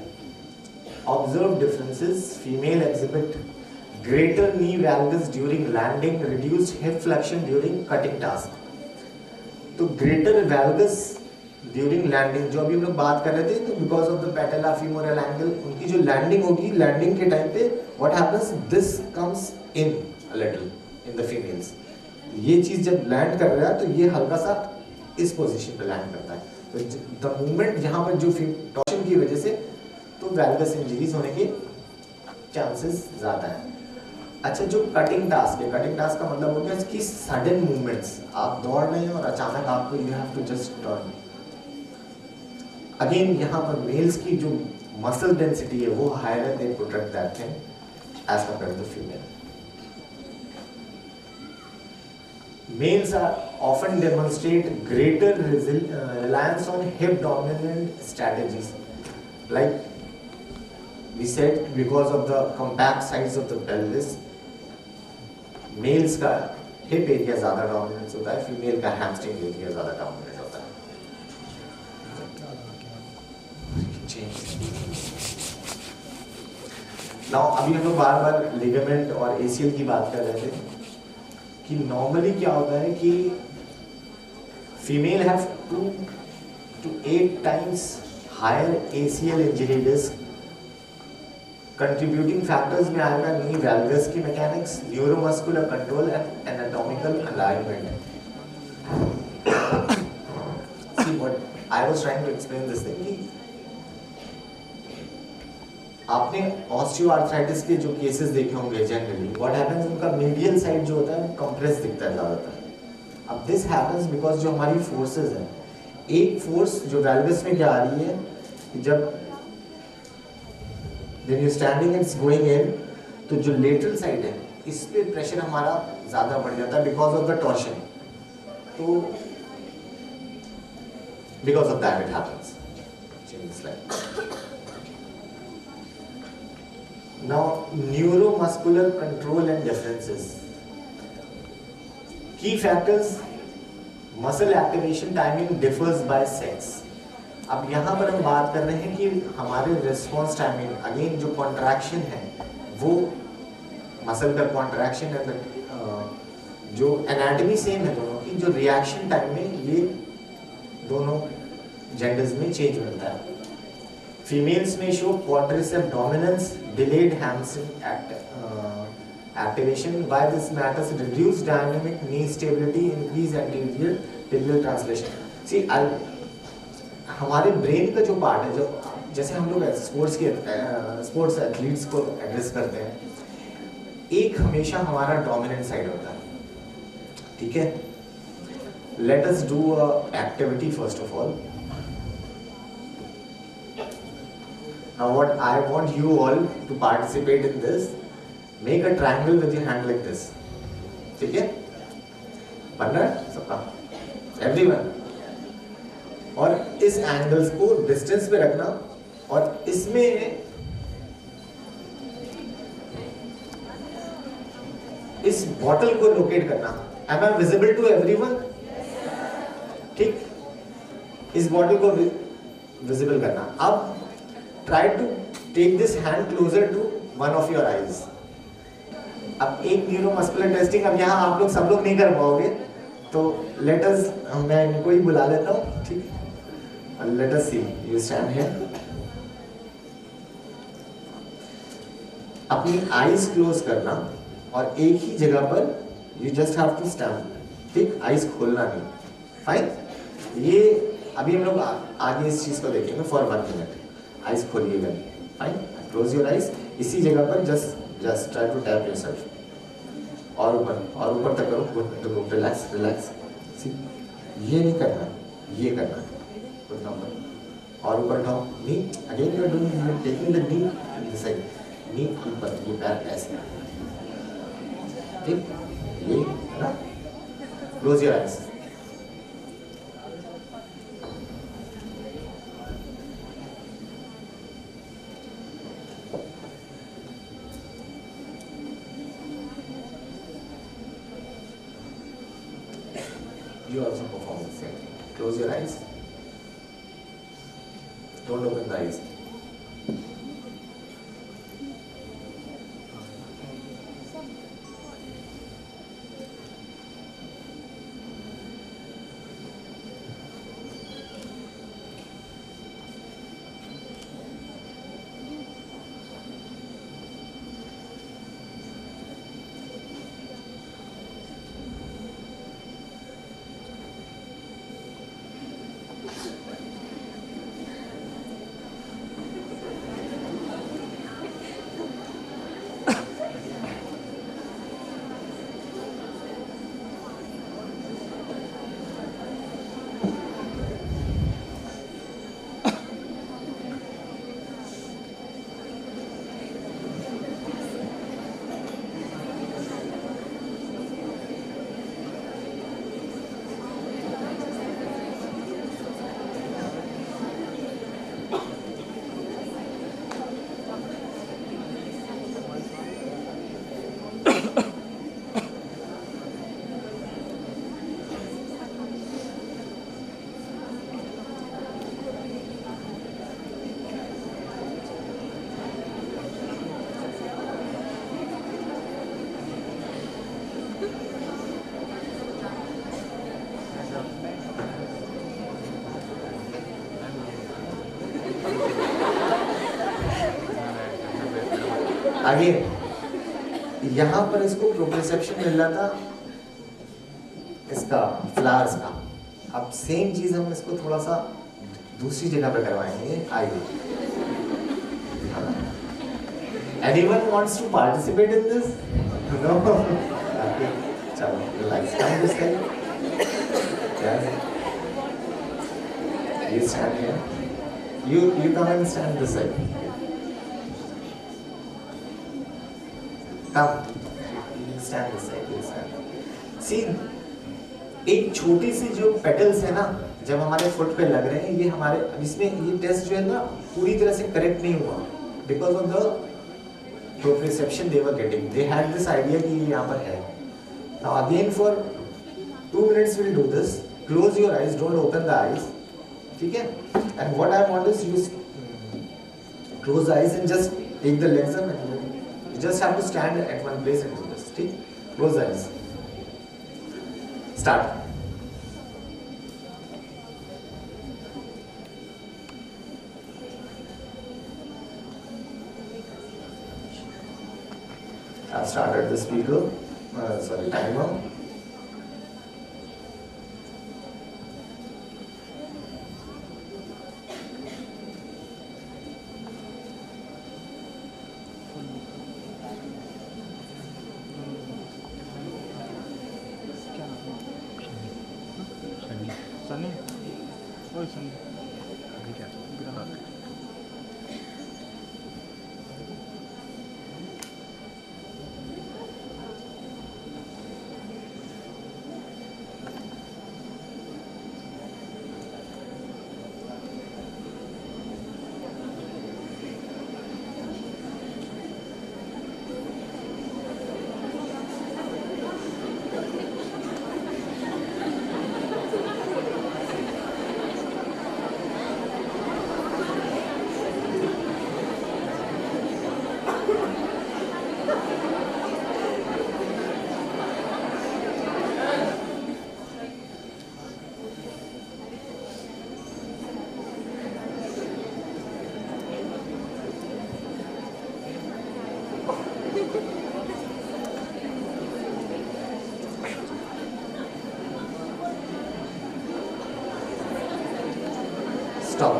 Observe differences. Female exhibit greater knee valgus during landing, reduced hip flexion during cutting task. तो greater valgus during landing, जो अभी हम लोग बात कर रहे थे, तो because of the patellofemoral angle, उनकी जो landing होगी, landing के टाइम पे what happens, this comes in a little in the females. ये चीज़ जब land कर रहा है तो ये हल्का सा इस पोजीशन पे land करता है. तो द मूवमेंट यहाँ पर जो टॉर्शन की वजह से, तो वैल्गस इंजरीज होने के चांसेस ज़्यादा हैं. अच्छा, जो कटिंग टास्क है, कटिंग टास्क का मतलब होता है कि सडन मूवमेंट्स, आप दौड़ रहे हैं और अचानक आपको you have to just turn. Again यहाँ पर मेल्स की जो मसल डेंसिटी है वो हायर है, they protect that thing as compare to female. Males are often demonstrate greater reliance on hip dominant strategies. Like we said, because of the compact size of the pelvis, males का hip area ज़्यादा dominant होता है, female का hamstring area ज़्यादा dominant होता है. Now अभी हम लोग बार-बार ligament और ACL की बात कर रहे थे कि नॉर्मली क्या होता है कि female have 2 to 8 times higher ACL injury risk. Contributing factors में आएगा नी वैल्गस की mechanics, neuromuscular control and anatomical alignment. See what I was trying to explain this thing कि आपने ऑस्टियोआर्थराइटिस के जो केसेस देखे होंगे जनरली, व्हाट हैपेंस, उनका मीडियल साइड जो होता है वो कंप्रेस दिखता है ज़्यादातर। अब दिस हैपेंस बिकॉज जो हमारी फोर्सेस हैं, एक फोर्स जो वेल्विस में क्या आ रही है कि जब when you standing it's going in, तो जो लेटरल साइड है इस पे प्रेशर हमारा ज़्यादा बढ़ जाता है बिकॉज ऑफ द टॉर्शन। तो because of that it happens. Change the slide. Now, neuromuscular control and differences. Key factors: muscle activation timing differs by sex. अब यहाँ पर हम बात कर रहे हैं कि हमारे response timing, again जो contraction है, वो muscle का contraction है, जो anatomy same है दोनों की, जो reaction time में ये दोनों genders में change मिलता है। Females may show quadriceps dominance, delayed hamstring activation. Why this matters? Reduced dynamic knee stability, increase anterior tibial translation. See, हमारे ब्रेन का जो पार्ट है, जो जैसे हम लोग स्पोर्ट्स एथलीट्स को एड्रेस करते हैं, एक हमेशा हमारा डोमिनेंट साइड होता है, ठीक है? Let us do a activity first of all. Now what I want you all to participate in this, make a triangle with your hand like this, ठीक है? बन रहा है सबका? Everyone. और इस एंगल्स को डिस्टेंस पे रखना और इसमें इस बॉटल को लोकेट करना। Am I visible to everyone? ठीक? इस बॉटल को विजिबल करना। अब try to take this hand closer to one of your eyes. अब एक न्यूरोमस्कुलर टेस्टिंग अब यहाँ आप लोग सब लोग नहीं कर पाओगे, तो let us, मैं इनको ही बुला लेता हूँ, ठीक? Let us see. You stand here. अपनी eyes close करना और एक ही जगह पर you just have to stand, ठीक? eyes खोलना नहीं, fine? ये अभी हम लोग आगे इस चीज को देखेंगे for 1 minute. आइज खोलिएगा, फाइन, क्लोज योर आइज, इसी जगह पर just try to tap yourself और ऊपर तक करो, रिलैक्स रिलैक्स, सी, ये नहीं करना, ये करना है, गुड नंबर, और ऊपर उठाओ, knee, again you are doing, you are taking the knee this side, knee ऊपर, ये पैर ऐसे, ठीक, ये है ना, close your eyes. You also perform the same thing. Close your eyes. Don't open the eyes. Again यहाँ पर इसको प्रोप्रियोसेप्शन मिल रहा था इसका फ्लावर्स का। अब सेम चीज हम इसको थोड़ा सा दूसरी जगह पे करवाएंगे। आइए Anyone wants to participate in this? No? Okay. Chalo, relax. Come this side. Yes. You stand here. You come and stand this side. Come. You stand this side. You stand. See, एक छोटी सी जो petals है ना, जब हमारे foot पे लग रहे हैं, ये हमारे इसमें ये टेस्ट जो है ना पूरी तरह से करेक्ट नहीं हुआ because of the proprioception they were getting. They had this idea कि ये यहाँ पर है. Now again for 2 minutes we'll do this. Close your eyes, don't open the eyes. ठीक है? And what I want is you close the eyes and just take the legs up and you just have to stand at one place and do this. ठीक? Close the eyes. Start. I've started the speaker, timer. Sunny ओए सनी अभी क्या गिरा Stop.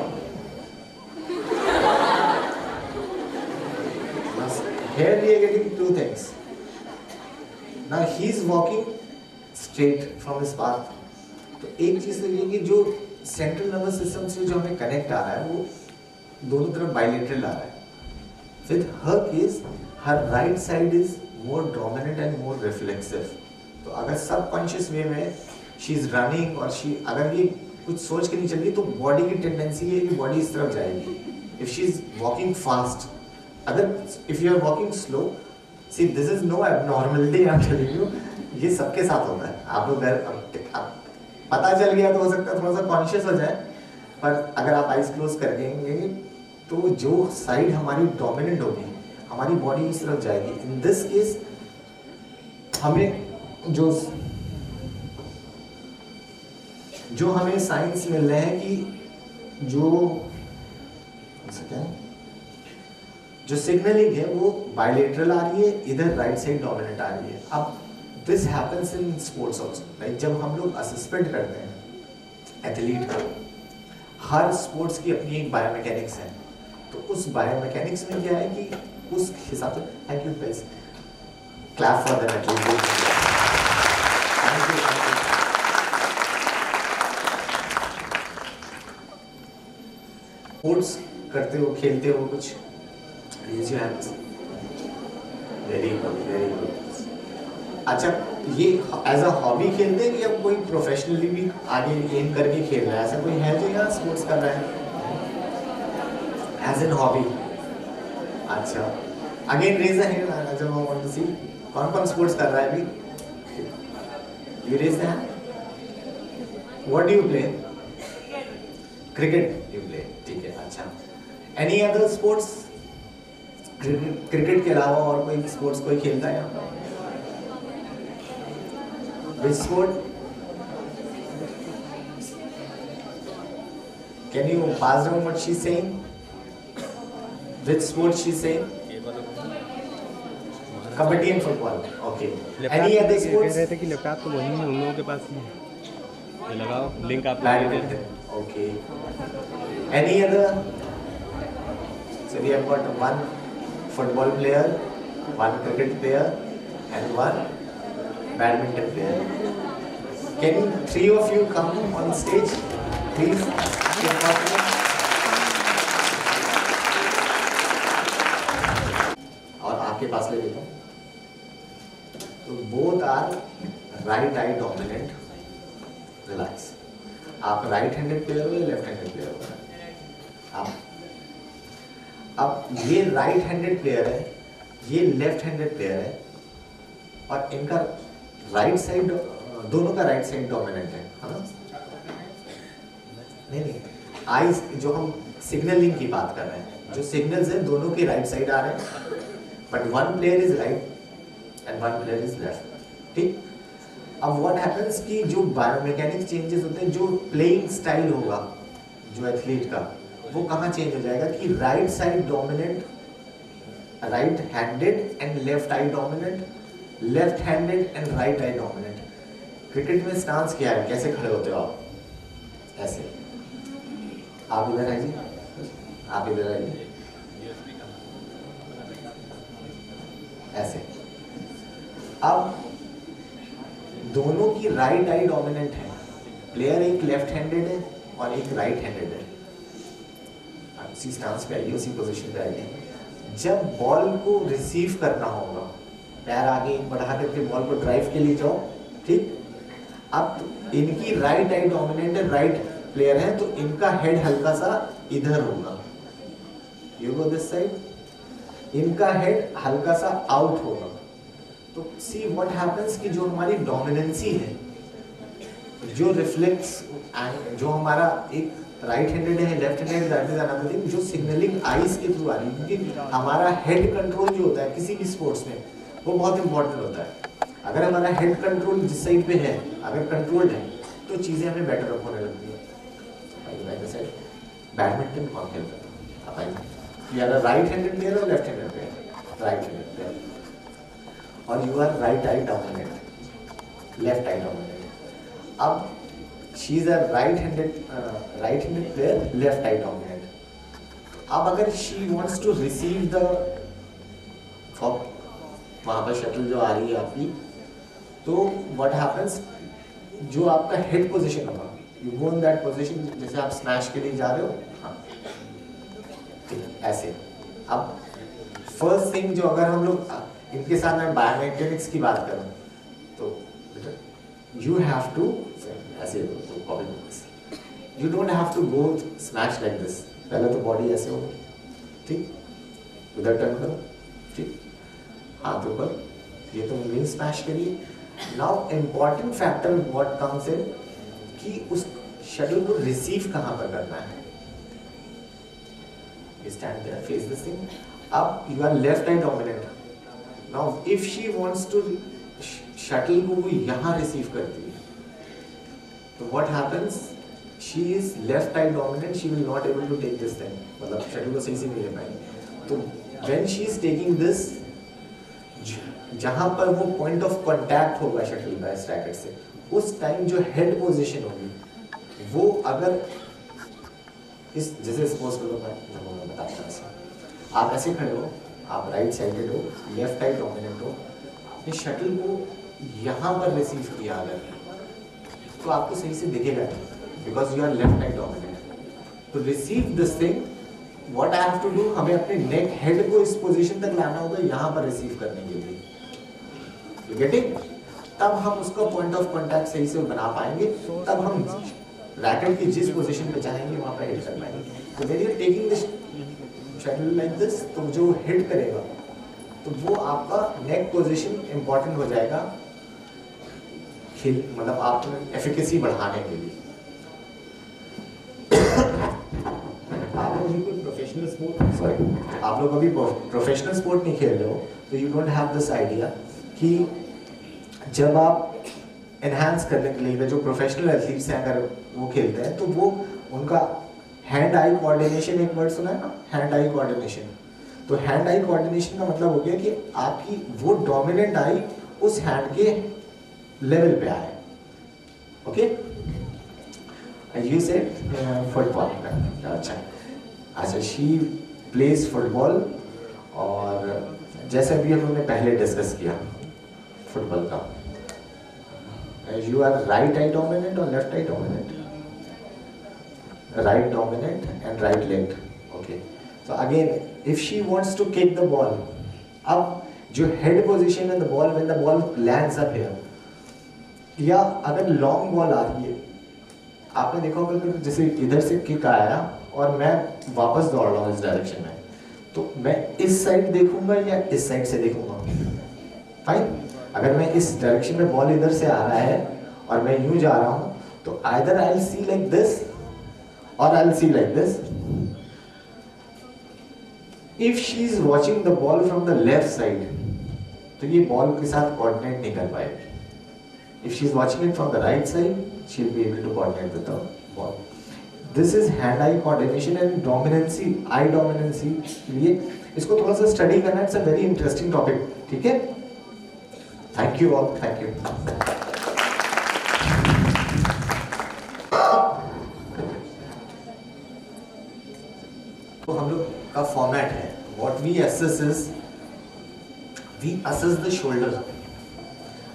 Here we are getting two things. Now he is walking straight from his path. तो एक चीज तो ये कि जो सेंट्रल नर्वस सिस्टम से जो हमें कनेक्ट आ रहा है वो दोनों तरफ बाइलेटरल आ रहा है. With her case, her right side is more dominant and more reflexive. तो अगर सबकॉन्शियस वे में she is running और अगर ये कुछ सोच के नहीं चल रही तो बॉडी की टेंडेंसी है कि बॉडी इस तरफ जाएगी. If she is walking fast, if you are walking slow, see this is no abnormality I am telling you. ये सबके साथ होता है. आप लोग अब पता चल गया तो हो सकता है थोड़ा सा कॉन्शियस हो जाए, पर अगर आप आइज क्लोज करेंगे तो जो साइड हमारी डोमिनेंट होगी हमारी बॉडी इस तरफ जाएगी. इन दिस केस हमें जो हमें साइंस मिल रहे हैं कि जो सिग्नलिंग है वो बायलेटरल आ रही है, इधर राइट साइड डोमिनेंट आ रही है. अब this happens in sports also. Like जब हम लोग असेसमेंट करते हैं एथलीट का, हर स्पोर्ट्स की अपनी एक बायोमैकेनिक्स है. तो उस बायोमैकेनिक्स में क्या है कि उस हिसाब से thank you please clap for the athlete. Sports करते हो, खेलते हो कुछ, raise your hands. Very good, very good. अच्छा, ये एज अ हॉबी खेलते हैं या कोई प्रोफेशनली भी आगे एम करके खेल रहा है? ऐसा कोई है जो यहाँ स्पोर्ट्स कर रहा है एज एन हॉबी? अच्छा, again raise the hand. I want to see कौन कौन स्पोर्ट्स कर रहा है अभी. You raise the hand. What do you play? Cricket you play. ठीक है, अच्छा. Any other sports? क्रिकेट के अलावा और कोई स्पोर्ट्स कोई खेलता है यहाँ? Which sport? Can you pass down what she's saying? Which sport she's saying? Kabaddi and football. Okay. Any other sports? कह रहे थे कि लैपटॉप तो वहीं है, उन लोगों के पास ही है. ये लगाओ लिंक आप लगा देते हैं. Okay. Any other? So we have got one football player, one cricket player, and one badminton player. Can three of you come on stage, please? और आपके पास ले लेता हूँ. तो both are right eye dominant. Relax. आप right handed player हो या left handed player हो? आप अब ये राइट हैंडेड प्लेयर है, ये लेफ्ट हैंडेड प्लेयर है, और इनका राइट साइड, दोनों का राइट साइड डोमिनेंट है ना? नहीं, आईज जो हम सिग्नलिंग की बात कर रहे हैं, जो सिग्नल्स हैं दोनों के राइट साइड आ रहे हैं, but one player is right and one player is left. ठीक. अब व्हाट हैपेंस कि जो बायोमैकेनिक्स चेंजेस होते हैं, जो प्लेइंग स्टाइल होगा जो एथलीट का, वो कहाँ चेंज हो जाएगा कि right side dominant, right handed and left eye dominant, left handed and right eye dominant. Cricket में स्टांस क्या है, कैसे खड़े होते हो आप? ऐसे. आप इधर आइए, आप इधर आइए, ऐसे. अब दोनों की राइट आई डोमिनेंट है. प्लेयर एक लेफ्ट हैंडेड है और एक राइट हैंडेड है. उसी स्टांस पे आइए, उसी पोजीशन पे आइए. जब बॉल को रिसीव करना होगा, पैर आगे बढ़ा करके बॉल को ड्राइव के लिए जाओ. ठीक. अब इनकी राइट आई डोमिनेंट है, राइट प्लेयर है, तो इनका हेड हल्का सा इधर होगा. You go this side. इनका हेड हल्का सा आउट होगा. तो सी व्हाट हैपेंस कि जो हमारी डोमिनेंसी है, जो रिफ्लेक्स, जो हमारा एक राइट हैंडेड है, left handed, that is another thing, जो सिग्नलिंग आईज के थ्रू आ रही है, क्योंकि हमारा हेड कंट्रोल जो होता है किसी भी स्पोर्ट्स में, वो बहुत इंपॉर्टेंट होता है. अगर हमारा हेड कंट्रोल जिस साइड पे है, अगर कंट्रोल्ड है, तो चीजें हमें बेटर होने लगती है. बैडमिंटन कौन खेलता है? आप आइए. You are right handed player और left handed player? Right handed player. और you are right eye dominant, left eye dominant. अब she is a right handed player, left eye dominant. अब अगर she wants to receive the cup, वहां पर shuttle जो आ रही है आपकी, तो व्हाट हैपेंस, जो आपका हेड पोजीशन होगा, you go in that position. जैसे आप स्मैश के लिए जा रहे हो, हाँ, ऐसे. अब फर्स्ट थिंग जो, अगर हम लोग इनके साथ मैं बायोमैकेनिक्स की बात करूं, तो यू हैव टू ऐसे, you don't have to go smash like this. पहले तो बॉडी ऐसे हो, ठीक, उधर टर्न करो, ठीक, हाथ ऊपर, ये तो मेन स्मैश करिए. Now important factor what comes in कि उस शटल को रिसीव कहाँ पर करना है. Stand there, face this thing. अब you are left eye dominant. Now if she wants to, shuttle को वो यहाँ रिसीव करती है, तो what happens, she is left eye dominant, she will not able to take this thing, मतलब shuttle को सही से नहीं ले पाएंगे. तो when she is taking this, जहां पर वो पॉइंट ऑफ कांटेक्ट होगा शटल का इस रैकेट से, उस टाइम जो हेड पोजीशन होगी, वो अगर इस, जैसे सपोज करो मैं बताता हूँ, आप ऐसे खड़े हो, आप राइट साइडेड हो, लेफ्ट आई डोमिनेंट हो, आपने शटल को यहाँ पर रिसीव किया अगर, तो आपको सही से दिखेगा नहीं, because you are left eye dominant. To receive this thing, what I have to do, हमें अपने नेक हेड को इस पोजीशन तक लाना होगा, यहाँ पर रिसीव करने के लिए. You getting? तब हम उसका पॉइंट ऑफ कांटेक्ट सही से बना पाएंगे, तब हम रैकेट की जिस पोजीशन पे चाहेंगे वहां पर हिट कर पाएंगे. तो when you are taking this shuttle like this, तो जो हिट करेगा, तो वो आपका नेक पोजीशन इंपॉर्टेंट हो जाएगा, खेल, मतलब आप एफिकेसी बढ़ाने के लिए. आप लोग कोई प्रोफेशनल स्पोर्ट, सॉरी, आप लोग अभी प्रोफेशनल स्पोर्ट नहीं खेल रहे हो, तो you don't have this idea कि जब आप एनहांस करने के लिए, जो प्रोफेशनल एथलीट्स हैं अगर वो खेलते हैं, तो वो उनका हैंड आई कोऑर्डिनेशन, एक वर्ड सुना है ना, हैंड आई कोऑर्डिनेशन. तो हैंड आई कोऑर्डिनेशन का मतलब हो गया कि आपकी वो डोमिनेंट आई उस हैंड के लेवल पे आए. Okay, you said football. अच्छा, शी प्लेज फुटबॉल और जैसे अभी हम लोगों ने पहले डिस्कस किया फुटबॉल का, you are right eye dominant और left eye dominant? Right dominant and right leg. Okay, so again if she wants to kick the ball, अब जो हेड पोजीशन है the ball when the ball lands up here, या अगर long ball आ रही है, आपने देखा होगा कि जैसे इधर से किक आया और मैं वापस दौड़ रहा हूँ इस डायरेक्शन में, तो मैं इस साइड देखूंगा या इस साइड से देखूंगा? फाइन, अगर मैं इस डायरेक्शन में बॉल इधर से आ रहा है और मैं यूं जा रहा हूँ, तो either I will see like this और I will see like this. If she is watching the ball from the left side, तो ये बॉल के साथ कोऑर्डिनेट नहीं कर पाएगी. If she is watching it from the right side, she will be able to coordinate with the ball. This is hand-eye coordination and dominancy, eye dominancy. लिए इसको थोड़ा सा स्टडी करना, it's a very interesting topic. ठीक है? Thank you all. Thank you. तो हम लोग का फॉर्मेट है. What we assess is, we assess the shoulder.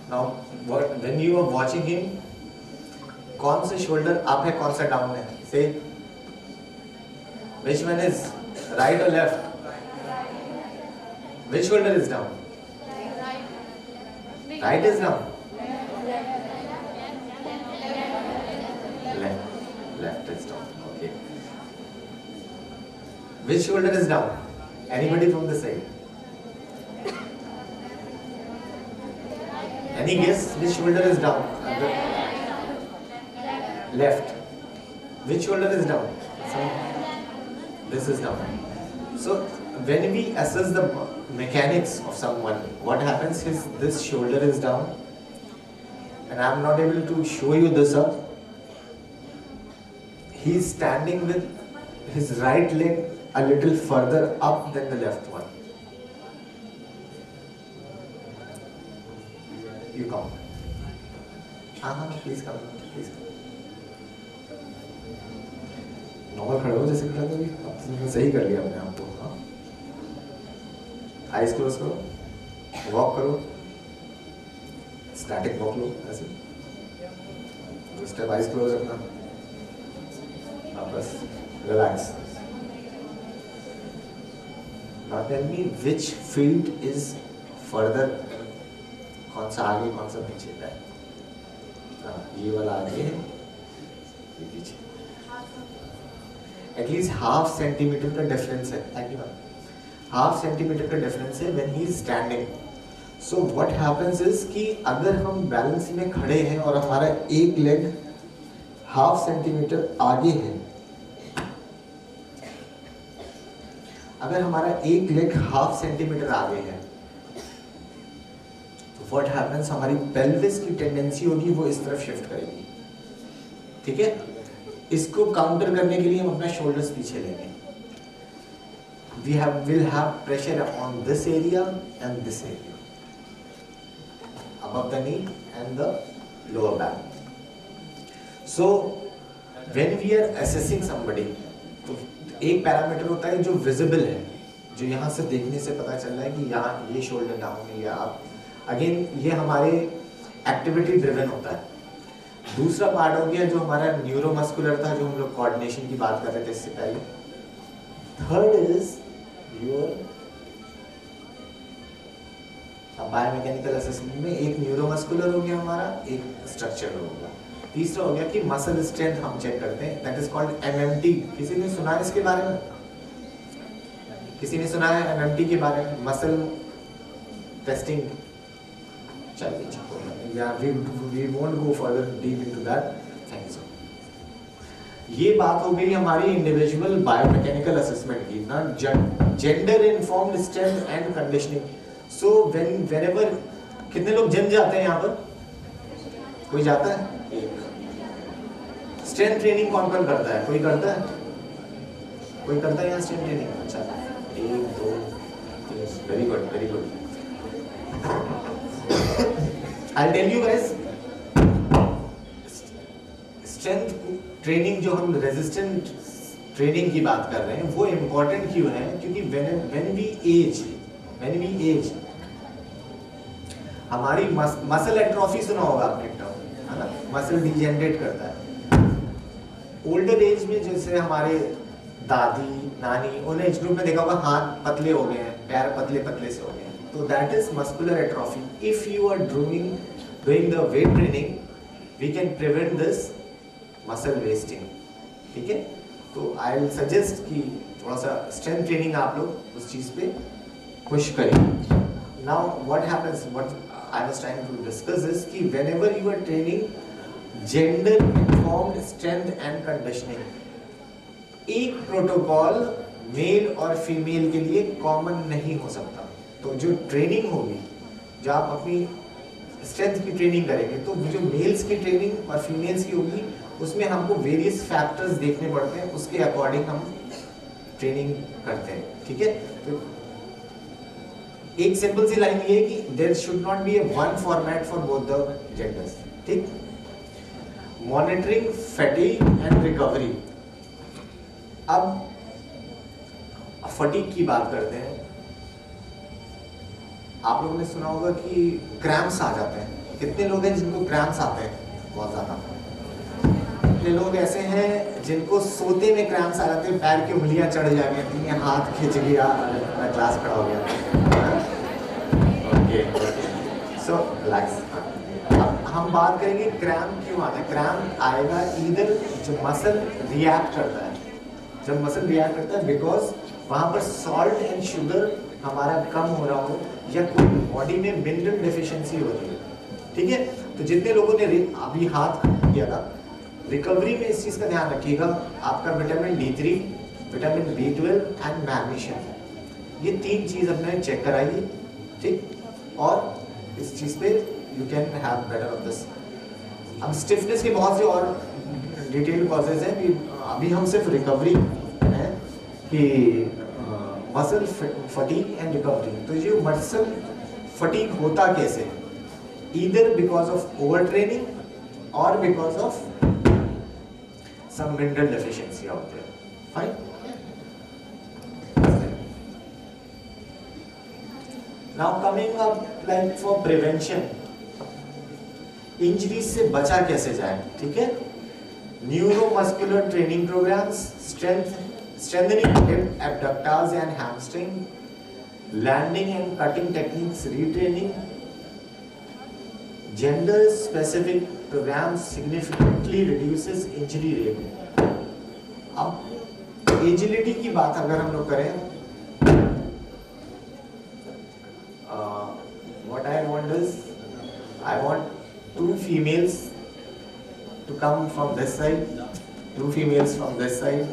Now, when you are watching him, कौन से शोल्डर अप है, कौन सा डाउन है? Say, which one is right or left? Which shoulder is down? Right is down. Left is down. Okay. Which shoulder is down? Anybody from this side? Any guess which shoulder is down? Left. Which shoulder is down? This is down. So when we assess the mechanics of someone, what happens is this shoulder is down, and I am not able to show you this up. He is standing with his right leg a little further up than the left one. You come. Please come. Please come. Normal खड़े हो जैसे कि अभी आपने सही कर लिया अपने आप को. हाँ, आइज क्लोज करो, वॉक करो, स्टैटिक वॉक लो ऐसे, स्टेप आइज क्लोज रखना, बस relax. Now tell me which field is further, कौन सा आगे कौन सा पीछे है? ये वाला आगे है, ये पीछे. एटलीस्ट हाफ सेंटीमीटर का डिफरेंस है. Thank you ma'am. Half centimetre का डिफरेंस है when he is standing. So what happens is कि अगर हम बैलेंस में खड़े हैं और हमारा एक लेग हाफ सेंटीमीटर आगे है, अगर हमारा एक लेग हाफ सेंटीमीटर आगे है, तो व्हाट हैपेंस, हमारी पेल्विस की टेंडेंसी होगी वो इस तरफ शिफ्ट करेगी. ठीक है? इसको काउंटर करने के लिए हम अपना शोल्डर्स पीछे लेंगे. Will have pressure on this area and this area, above the knee and the lower back. So when we are assessing somebody, तो एक पैरामीटर होता है जो विजिबल है, जो यहाँ से देखने से पता चल रहा है कि यहाँ ये शोल्डर डाउन है या अप. अगेन ये हमारे एक्टिविटी ड्रिवन होता है. दूसरा पार्ट हो गया जो हमारा न्यूरोमस्कुलर था, जो हम लोग कोऑर्डिनेशन की बात कर रहे थे इससे पहले. Third is your biomechanical assessment में एक न्यूरोमस्कुलर हो गया हमारा, एक स्ट्रक्चर हो गया. तीसरा हो गया कि मसल स्ट्रेंथ हम चेक करते हैं, दैट इज कॉल्ड एमएमटी. किसी ने सुना है इसके बारे में? किसी ने सुना है एमएमटी के बारे में? Muscle testing. चलिए, we won't go further deep into that. Thank you so much. ये बात हो गई हमारी इंडिविजुअल बायोमैकेनिकल असेसमेंट की ना, gender informed strength and conditioning. So whenever, कितने लोग जिम जाते हैं यहाँ पर? कोई जाता है? स्ट्रेंथ ट्रेनिंग कौन कौन करता है? कोई करता है? कोई करता है यहाँ स्ट्रेंथ ट्रेनिंग? अच्छा, 1 2 3, very good, very good. I'll tell you guys, strength training जो हम रेजिस्टेंट ट्रेनिंग की बात कर रहे हैं वो इम्पोर्टेंट क्यों है? क्योंकि when we age हमारी मसल एट्रोफी सुना होगा आपने टर्म, है ना? मसल डिजेनरेट करता है। ओल्डर एज में जैसे हमारे दादी नानी उन एज ग्रुप में देखा होगा हाथ पतले हो गए हैं, पैर पतले पतले से हो गए हैं, तो that is muscular atrophy. If you are doing the weight training we can prevent this muscle wasting, ठीक है? तो आई विल सजेस्ट कि थोड़ा सा स्ट्रेंथ ट्रेनिंग आप लोग उस चीज पे पुश करें। Now what happens, what I was trying to discuss is कि whenever you are training gender informed strength and conditioning, एक प्रोटोकॉल मेल और फीमेल के लिए कॉमन नहीं हो सकता। तो जो ट्रेनिंग होगी, जो आप अपनी स्ट्रेंथ की ट्रेनिंग करेंगे, तो जो मेल्स की ट्रेनिंग और फीमेल्स की होगी उसमें हमको वेरियस फैक्टर्स देखने पड़ते हैं, उसके अकॉर्डिंग हम ट्रेनिंग करते हैं, ठीक है? तो एक सिंपल सी लाइन ये है कि there should not be a one format for both the genders, ठीक? Monitoring fatigue and recovery. अब फटीग की बात करते हैं। आप लोगों ने सुना होगा कि क्रैम्प्स आ जाते हैं। कितने लोग हैं जिनको क्रैम्प्स आते हैं? बहुत ज्यादा। कितने लोग ऐसे हैं जिनको सोते में क्रैम्प्स आ जाते हैं, पैर की उंगलियां चढ़ जाती हैं, हाथ खिंच गया, मैं क्लास खड़ा हो गया। Okay, so relax. अब हम बात करेंगे क्रैम्प क्यों आता है। क्रैम्प आएगा इधर जो मसल रिएक्ट करता है, जब मसल रिएक्ट करता है बिकॉज वहाँ पर सॉल्ट एंड शुगर हमारा कम हो रहा हो या कोई बॉडी में मिनरल डेफिशिएंसी हो रही है, ठीक है? तो जितने लोगों ने अभी हाथ किया था, रिकवरी में इस चीज़ का ध्यान रखिएगा, आपका vitamin D3, vitamin B12 and magnesium, ये 3 चीज़ अपने चेक कराइए, ठीक? और इस चीज़ पे you can have better of this. अब स्टिफनेस के बहुत से और डिटेल कॉजेज हैं कि अभी हम सिर्फ रिकवरी है कि मसल फटीग एंड रिकवरी। तो ये मसल फटीग होता कैसे? Either because of over training और because of some mineral deficiency out there, fine? Now coming up like for prevention, injury से बचा कैसे जाए, ठीक है? Neuromuscular training programs, strengthening hip abductors and hamstring, landing and cutting techniques retraining, gender specific programs significantly reduces injury rate. अब agility की बात अगर हम लोग करें, what I want is I want 2 females to come from this side, 2 females from this side,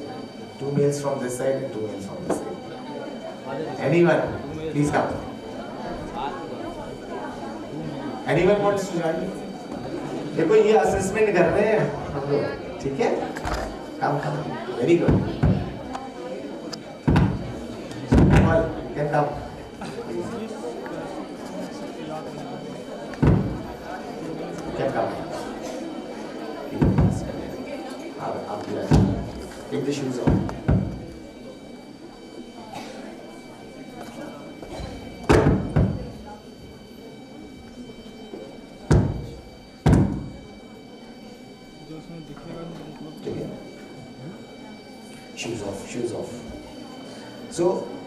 2 males from this side and 2 males from this side. Anyone, please come. Anyone wants to join? देखो ये assessment कर रहे हैं हम लोग, ठीक है? Come, very good. All can come. Can come. Up here. Take the shoes off. Shoes off. So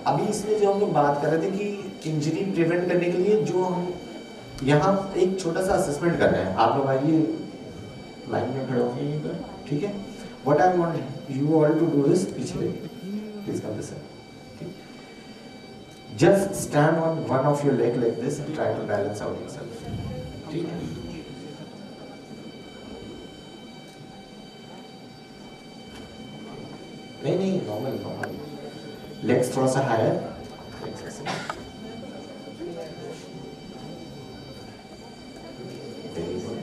अभी इसमें जो हम लोग बात कर रहे थे कि इंजरी प्रिवेंट करने के लिए जो हम यहाँ एक छोटा सा असेसमेंट कर रहे हैं, आप लोग आइए लाइन में खड़े होंगे यहीं पर, ठीक है? What I want you all to do is, पीछे please come this way. Just stand on one of your leg like this and try to balance out yourself. ठीक है? नहीं नॉर्मल लेग्स थोड़ा सा higher, very good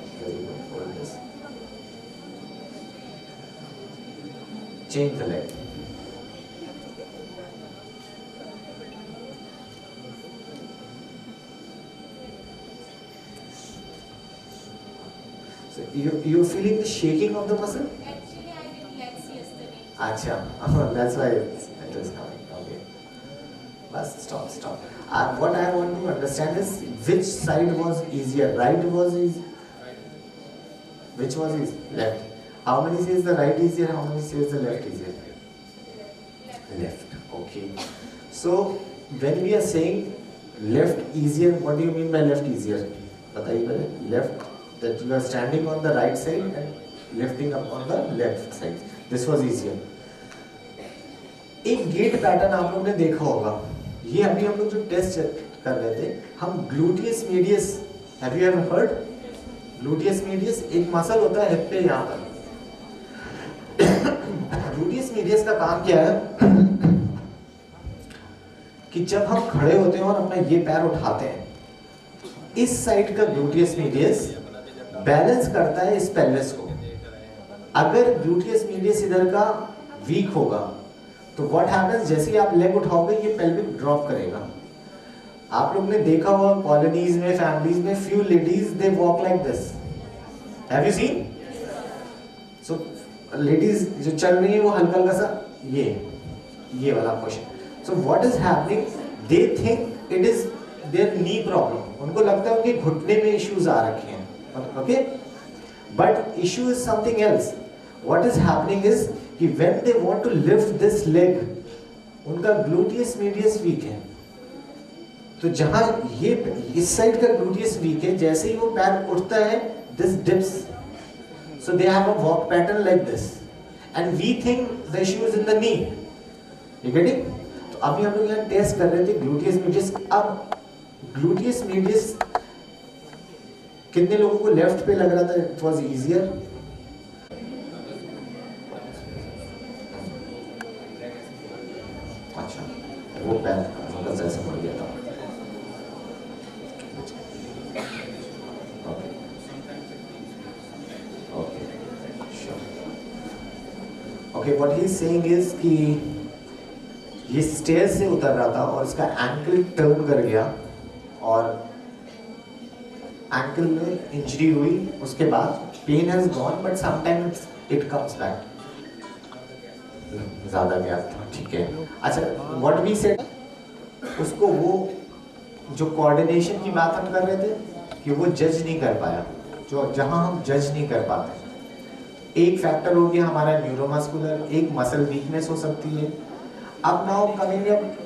hold this, change the leg, so you're feeling the shaking of the muscle? Actually, I did legs yesterday. अच्छा, that's why it is coming. Okay. Bas, stop. What I want to understand is which side was easier? Right was easy. Which was easy? Left. How many says the right easier? How many says the left easier? Left. Okay. So when we are saying left easier, what do you mean by left easier? बताइए पहले. Left, that you are standing on the right side and lifting up on the left side. This was easier. एक gate pattern आप लोगों ने देखा होगा. ये अभी हम लोग जो टेस्ट कर रहे थे, हम gluteus medius, have you ever heard? Gluteus medius एक मसल होता है हिप पे यहाँ पर. ग्लूटियस मीडियस का काम क्या है कि जब हम खड़े होते हैं और अपना ये पैर उठाते हैं, इस साइड का ग्लूटियस मीडियस बैलेंस करता है इस पेल्विस को. अगर ग्लूटियस मीडियस इधर का वीक होगा तो व्हाट हैपेंस, जैसे ही आप लेग उठाओगे ये पेल्विक ड्रॉप करेगा. आप लोग ने देखा होगा कॉलोनीज में, फैमिलीज में, few ladies they walk like this. Have you seen? So ladies जो चल रही है वो हल्का हल्का सा ये वाला portion. So what is happening, they think it is their knee problem. उनको लगता है उनके घुटने में इश्यूज आ रखे हैं. Okay, but issue is something else. What is happening is कि when they want to lift this leg, उनका gluteus medius weak है. तो जहाँ ये इस साइड का gluteus weak है, जैसे ही वो पैर उठता है, this dips. So they have a walk pattern like this, and we think the issue is in the knee. You get it? तो अभी हम लोग यहाँ टेस्ट कर रहे थे gluteus medius. अब gluteus medius कितने लोगों को लेफ्ट पे लग रहा था it was easier? अच्छा, वो पैर बस ऐसे पड़ गया था. Okay, what he is saying is कि ये स्टेयर्स से उतर रहा था और इसका एंकल टर्न कर गया और एंकल में इंजरी हुई. उसके बाद pain has gone but sometimes it comes back. ज़्यादा गया था, ठीक है. अच्छा, व्हाट वी सेड, उसको वो जो कोऑर्डिनेशन की बात हम कर रहे थे कि वो जज नहीं कर पाया, जो जहां हम जज नहीं कर पाते. एक फैक्टर हो गया हमारा न्यूरोमस्कुलर, एक मसल वीकनेस हो सकती है. अब नाउ कमिंग अप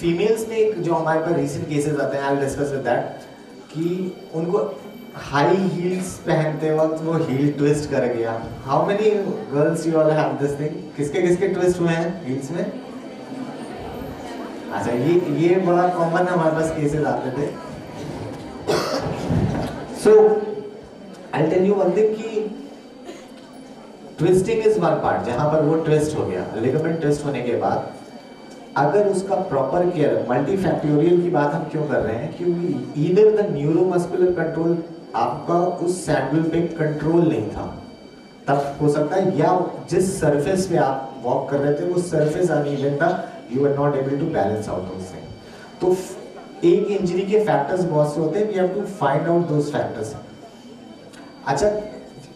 फीमेल्स में एक जो हमारे पास रीसेंट केसेस आते हैं, I will discuss with that, कि उनको हाई हील्स पहनते वक्त वो हील ट्विस्ट कर गया. How many girls you all have this thing? किसके किसके ट्विस्ट हुए हैं हील्स में? अच्छा, ये बड़ा कॉमन हमारे पास केसेस आते थे. So I tell you one thing कि ट्विस्टिंग इज वन पार्ट. जहां पर वो ट्विस्ट हो गया, लिगामेंट ट्विस्ट होने के बाद अगर उसका प्रॉपर केयर, मल्टीफैक्टोरियल की बात हम क्यों कर रहे हैं? क्योंकि ईदर द न्यूरोमस्कुलर कंट्रोल आपका उस सैंडल पे कंट्रोल नहीं था, तब हो सकता है, या जिस सरफेस पे आप वॉक कर रहे थे वो सरफेस अनइवन था, you are not able to balance out those things. तो एक इंजरी के फैक्टर्स बहुत से होते हैं, we have to find out those factors. अच्छा,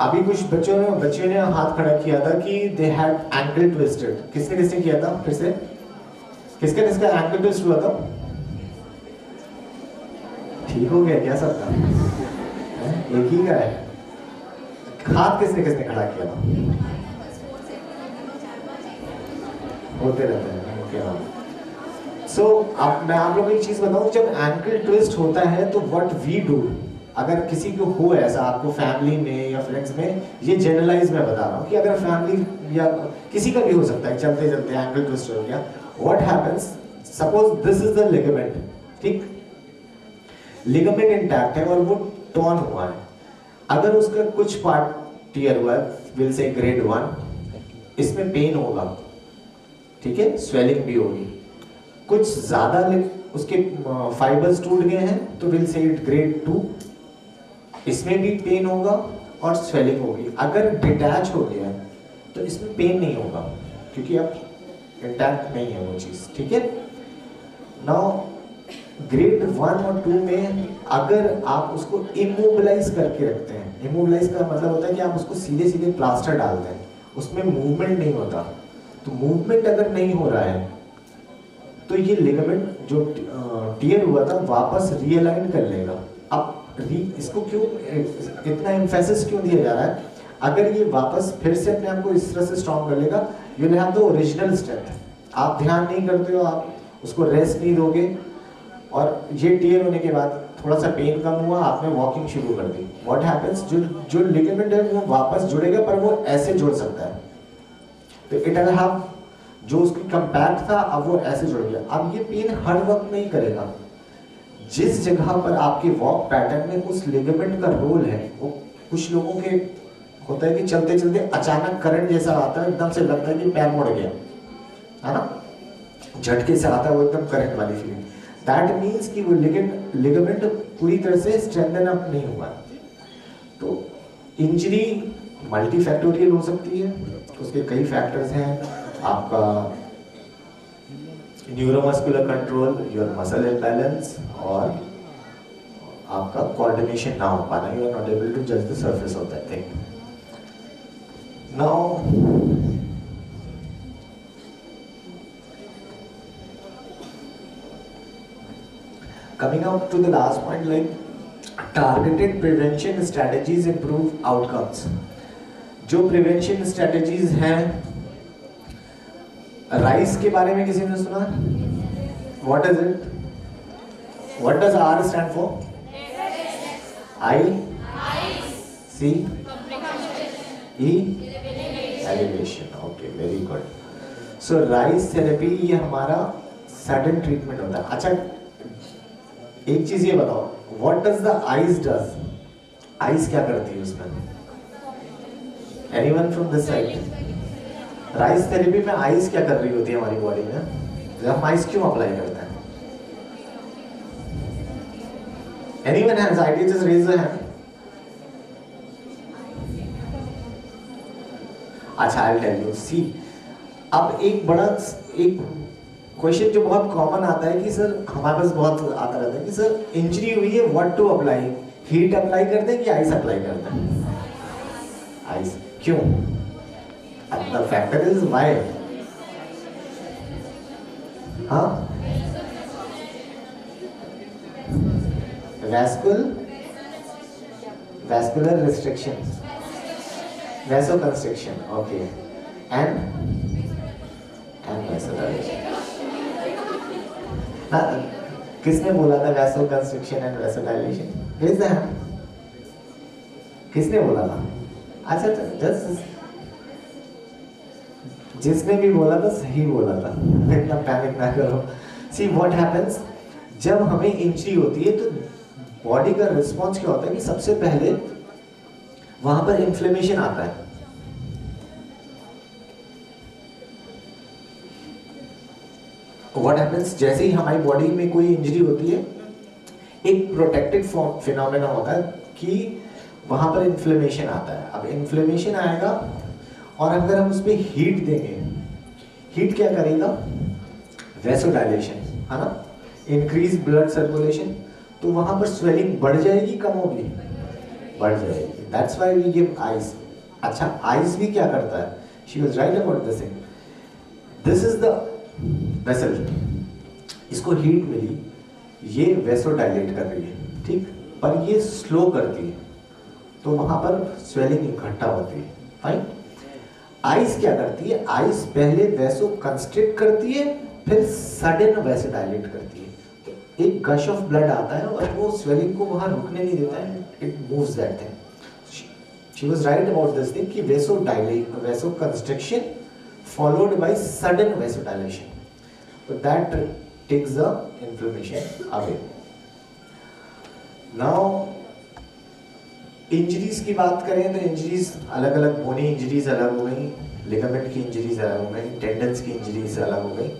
अभी कुछ बच्चों ने हाथ खड़ा किया था कि दे हैड एंकल ट्विस्टेड. किसने किया था? फिर से किसका एंकल ट्विस्ट हुआ था? ठीक हो गया क्या सबका? एक ही का है. हाथ किसने खड़ा किया था? होते रहते हैं. ओके. सो अब मैं आप लोगों को एक चीज बताऊं, जब एंकल ट्विस्ट होता है तो व्हाट वी डू, अगर किसी को हो ऐसा आपको फैमिली में या फ्रेंड्स में, ये जनरलाइज मैं बता रहा हूँ कि अगर फैमिली या किसी का भी हो सकता है, चलते चलते एंकल ट्विस्ट हो गया, what happens, suppose this is the ligament, ठीक, लिगामेंट इंटैक्ट है और वो टॉर्न हुआ है. अगर उसका कुछ पार्ट टियर हुआ है, विल से ग्रेड 1, इसमें पेन होगा, ठीक है, स्वेलिंग भी होगी. कुछ ज्यादा उसके फाइबर्स टूट गए हैं तो विल से इट ग्रेड 2, इसमें भी पेन होगा और स्वेलिंग होगी. अगर डिटैच हो गया तो इसमें पेन नहीं होगा क्योंकि अब इंटैक्ट नहीं है वो चीज, ठीक है. नाउ ग्रेड 1 और 2 में अगर आप उसको इमोबिलाइज करके रखते हैं, इमोबिलाइज का मतलब होता है कि आप उसको सीधे सीधे प्लास्टर डालते हैं, उसमें मूवमेंट नहीं होता, तो मूवमेंट अगर नहीं हो रहा है तो ये लिगामेंट जो टियर हुआ था वापस रीअलाइन कर लेगा। अब इसको क्यों इतना एम्फेसिस क्यों दिया जा रहा है? अगर ये वापस फिर से अपने आप को इस तरह से स्ट्रॉन्ग कर लेगा, you will have the original strength. आप ध्यान नहीं करते हो, आप उसको रेस्ट नहीं दोगे, और ये टियर होने के बाद थोड़ा सा पेन कम हुआ, आपने वॉकिंग शुरू कर दी, व्हाट हैपेंस, जो लिगामेंट है वो वापस जुड़ेगा, पर वो ऐसे जुड़ सकता है, तो इट विल हैव, जो उसकी कंपैक्ट था अब वो ऐसे जुड़ गया। अब ये पेन हर वक्त नहीं करेगा, जिस जगह पर आपके वॉक पैटर्न में उस लिगामेंट का रोल है, वो कुछ लोगों के होता है कि चलते चलते अचानक करंट जैसा आता है, एकदम से लगता है कि पैर मुड़ गया, है ना, झटके से आता है वो एकदम करंट वाली फीलिंग। दैट मीन्स कि वो लिगामेंट पूरी तरह से स्ट्रेंथन अप नहीं हुआ। तो इंजरी मल्टीफैक्टोरियल हो सकती है, उसके कई फैक्टर्स हैं, आपका neuromuscular control, your muscle imbalance, और आपका कोऑर्डिनेशन ना हो पाना, you are not able to जज the surface of that thing. Now coming up to the last point, like targeted prevention strategies improve outcomes. जो prevention strategies हैं, rice के बारे में किसी ने सुना? What is it? What does R stand for? I. C. E. Elevation. Okay, very good. So rice therapy ये हमारा सडन ट्रीटमेंट होता है। अच्छा, एक चीज ये बताओ, what does the eyes does? Eyes क्या करती है उसमें? Anyone from this side? Rice therapy में आइज क्या कर रही होती है हमारी बॉडी में? हम आइज क्यों अप्लाई करते हैं? Anyone has idea? Just raise the hand. अच्छा, I will tell you. See, अब एक क्वेश्चन जो बहुत कॉमन आता है कि सर, हमारे पास बहुत आता रहता है कि सर इंजरी हुई है, what to apply? Heat apply करते हैं कि आइस अप्लाई करते हैं? आइस। क्यों? The factor is why. हाँ, vascular restriction, vasoconstriction, okay, and vasodilation. किसने बोला था vasoconstriction and vasodilation? Raise the hand. किसने बोला था? अच्छा, जस्ट जिसने भी बोला था सही बोला था, इतना पैनिक ना करो। सी व्हाट हैपेंस, जब हमें इंजरी होती है तो बॉडी का रिस्पॉन्स क्या होता है कि सबसे पहले वहां पर इन्फ्लेमेशन आता है। व्हाट हैपेंस, जैसे ही हमारी बॉडी में कोई इंजरी होती है, एक प्रोटेक्टेड फिनोमेना होता है कि वहां पर इन्फ्लेमेशन आता है। अब इन्फ्लेमेशन आएगा और अगर हम उस पर हीट देंगे, हीट क्या करेगा? वैसोडाइलेशन, है ना, इंक्रीज ब्लड सर्कुलेशन, तो वहां पर स्वेलिंग बढ़ जाएगी, कम होगी? बढ़ जाएगी। That's why we give ice. अच्छा, आइस भी क्या करता है? She was right about this thing. This is the vessel, इसको हीट मिली, ये वैसोडाइलेट कर रही है, ठीक, पर ये स्लो करती है, तो वहां पर स्वेलिंग इकट्ठा होती है। फाइन। आइस क्या करती है? आइस पहले वैसो कंस्ट्रिक्ट करती है, फिर सडन वैसोडाइलेट करती है, तो एक गश ऑफ ब्लड आता है और वो स्वेलिंग को वहां रुकने नहीं देता है, it moves that thing. She was right about this thing कि vaso constriction followed by sudden vasodilation, so that takes the inflammation away. Now injuries की बात करें तो इंजरीज अलग अलग, बोनी इंजरीज अलग हो गई, लिगामेंट की इंजरीज अलग हो गई, टेंडन्स की इंजरीज अलग हो गई।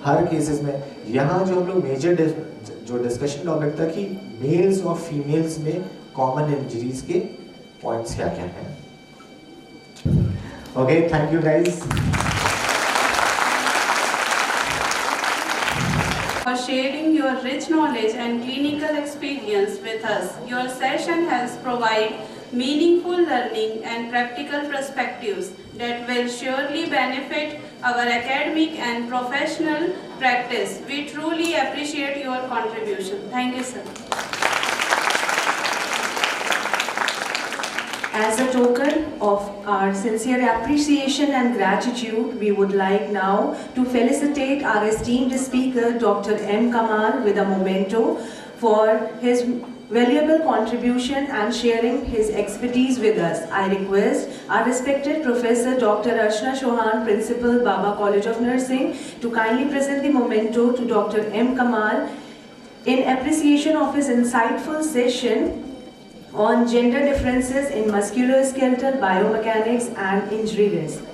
हर केसेस में यहाँ जो हम लोग मेजर जो डिस्कशन टॉपिक था कि मेल्स और फीमेल्स में कॉमन इंजरीज के पॉइंट्स क्या क्या हैं। Okay, thank you guys for sharing your rich knowledge and clinical experience with us. Your session has provided meaningful learning and practical perspectives that will surely benefit our academic and professional practice. We truly appreciate your contribution. Thank you, sir. As a token of our sincere appreciation and gratitude, we would like now to felicitate our esteemed speaker, Dr. M. Kamal, with a memento for his valuable contribution and sharing his expertise with us. I request our respected Professor Dr. Archana Chauhan, Principal, Baba College of Nursing, to kindly present the memento to Dr. M. Kamal in appreciation of his insightful session on gender differences in musculoskeletal biomechanics and injury risk.